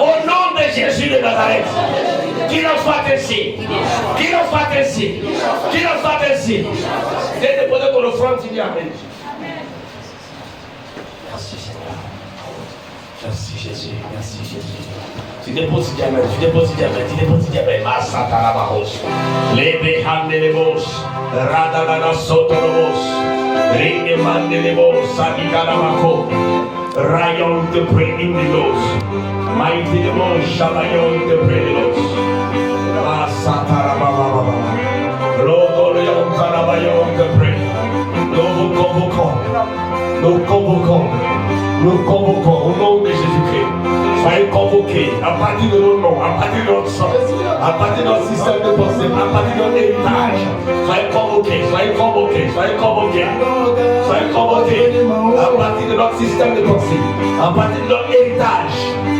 Au nom de Jésus de Nazareth. Qu'il en soit ainsi. Qu'il en soit soit ainsi. Qu'il en soit ainsi. Dès que déposer ton offrande, tu dis Amen. Merci Seigneur. Merci Jésus. Merci Jésus. Tu déposes Amen. Tu déposes Amen. Tu déposes Amen. Masatarabaros. Lebehandelebos. Radadana sotorobos. Ringemandelebos. Sadikanamako. Rayon te pray in the Lord. Mighty the most Shalayon te pray the Lord. Masatarababa. Rodorion Tarabayon te pray. Nous vous convoquons. Nous convoquons. Nous convoquons au nom de Jésus-Christ. Soyez convoqués à partir de nos noms, à partir de notre sang, à partir de notre système de pensée, à partir de notre héritage. Soyez convoqués, soyez convoqués, soyez convoqués. Soyez convoqués à partir de notre système de pensée, à partir de notre héritage,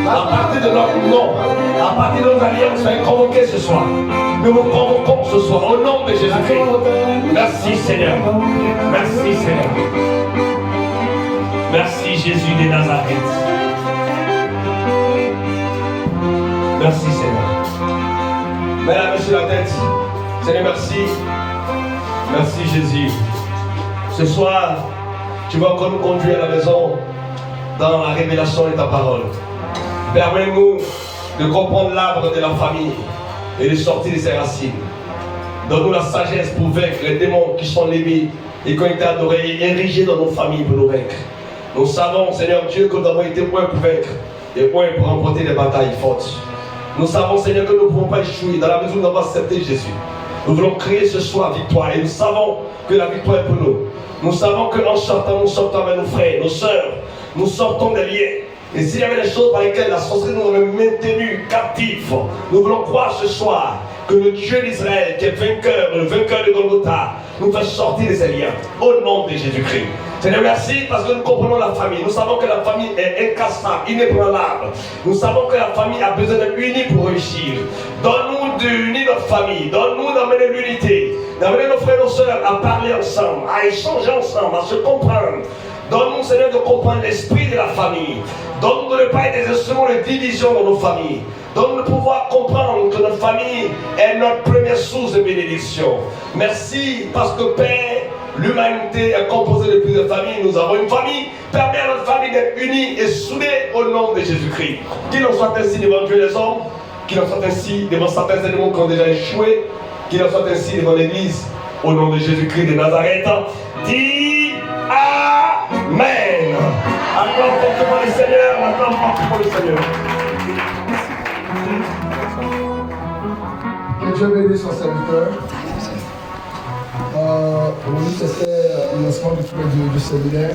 à partir de notre nom, à partir de nos alliances. Soyez convoqués ce soir. Nous vous convoquons ce soir au nom de Jésus-Christ. Merci Seigneur. Merci Seigneur. Merci Jésus de Nazareth. Merci Seigneur. Mets la main sur la tête. Seigneur, merci. Merci Jésus. Ce soir, tu vas encore nous conduire à la maison dans la révélation de ta parole. Permets-nous de comprendre l'arbre de la famille et de sortir de ses racines. Donne-nous la sagesse pour vaincre les démons qui sont levés et qui ont été adorés et érigés dans nos familles pour nous vaincre. Nous savons, Seigneur Dieu, que nous avons été un pour vaincre et un pour remporter des batailles fortes. Nous savons, Seigneur, que nous ne pouvons pas échouer dans la mesure où nous avons accepté Jésus. Nous voulons créer ce soir victoire et nous savons que la victoire est pour nous. Nous savons que en sortant, nous sortons avec nos frères, nos sœurs, nous sortons des liens. Et s'il y avait des choses par lesquelles la sorcellerie nous avait maintenus captifs, nous voulons croire ce soir que le Dieu d'Israël, qui est vainqueur, le vainqueur de Golgotha, nous fait sortir de ces liens. Au nom de Jésus-Christ. Seigneur, merci parce que nous comprenons la famille. Nous savons que la famille est incassable, inébranlable. Nous savons que la famille a besoin d'être unie pour réussir. Donne-nous d'unir notre famille. Donne-nous d'amener l'unité. D'amener nos frères et nos sœurs à parler ensemble, à échanger ensemble, à se comprendre. Donne-nous, Seigneur, de comprendre l'esprit de la famille. Donne-nous de ne pas être des instruments de division dans nos familles. Donne-nous de pouvoir comprendre que notre famille est notre première source de bénédiction. Merci parce que Père, l'humanité est composée de plusieurs familles. Nous avons une famille. Permets à notre famille d'être unie et soudée au nom de Jésus-Christ. Qu'il en soit ainsi devant Dieu les hommes. Qu'il en soit ainsi devant certains éléments qui ont déjà échoué. Qu'il en soit ainsi devant l'Église. Au nom de Jésus-Christ de Nazareth. Dis Amen. Acclame fortement le Seigneur. Acclame fortement le Seigneur. Que Dieu bénisse son serviteur. Aujourd'hui, c'était le lancement du séminaire.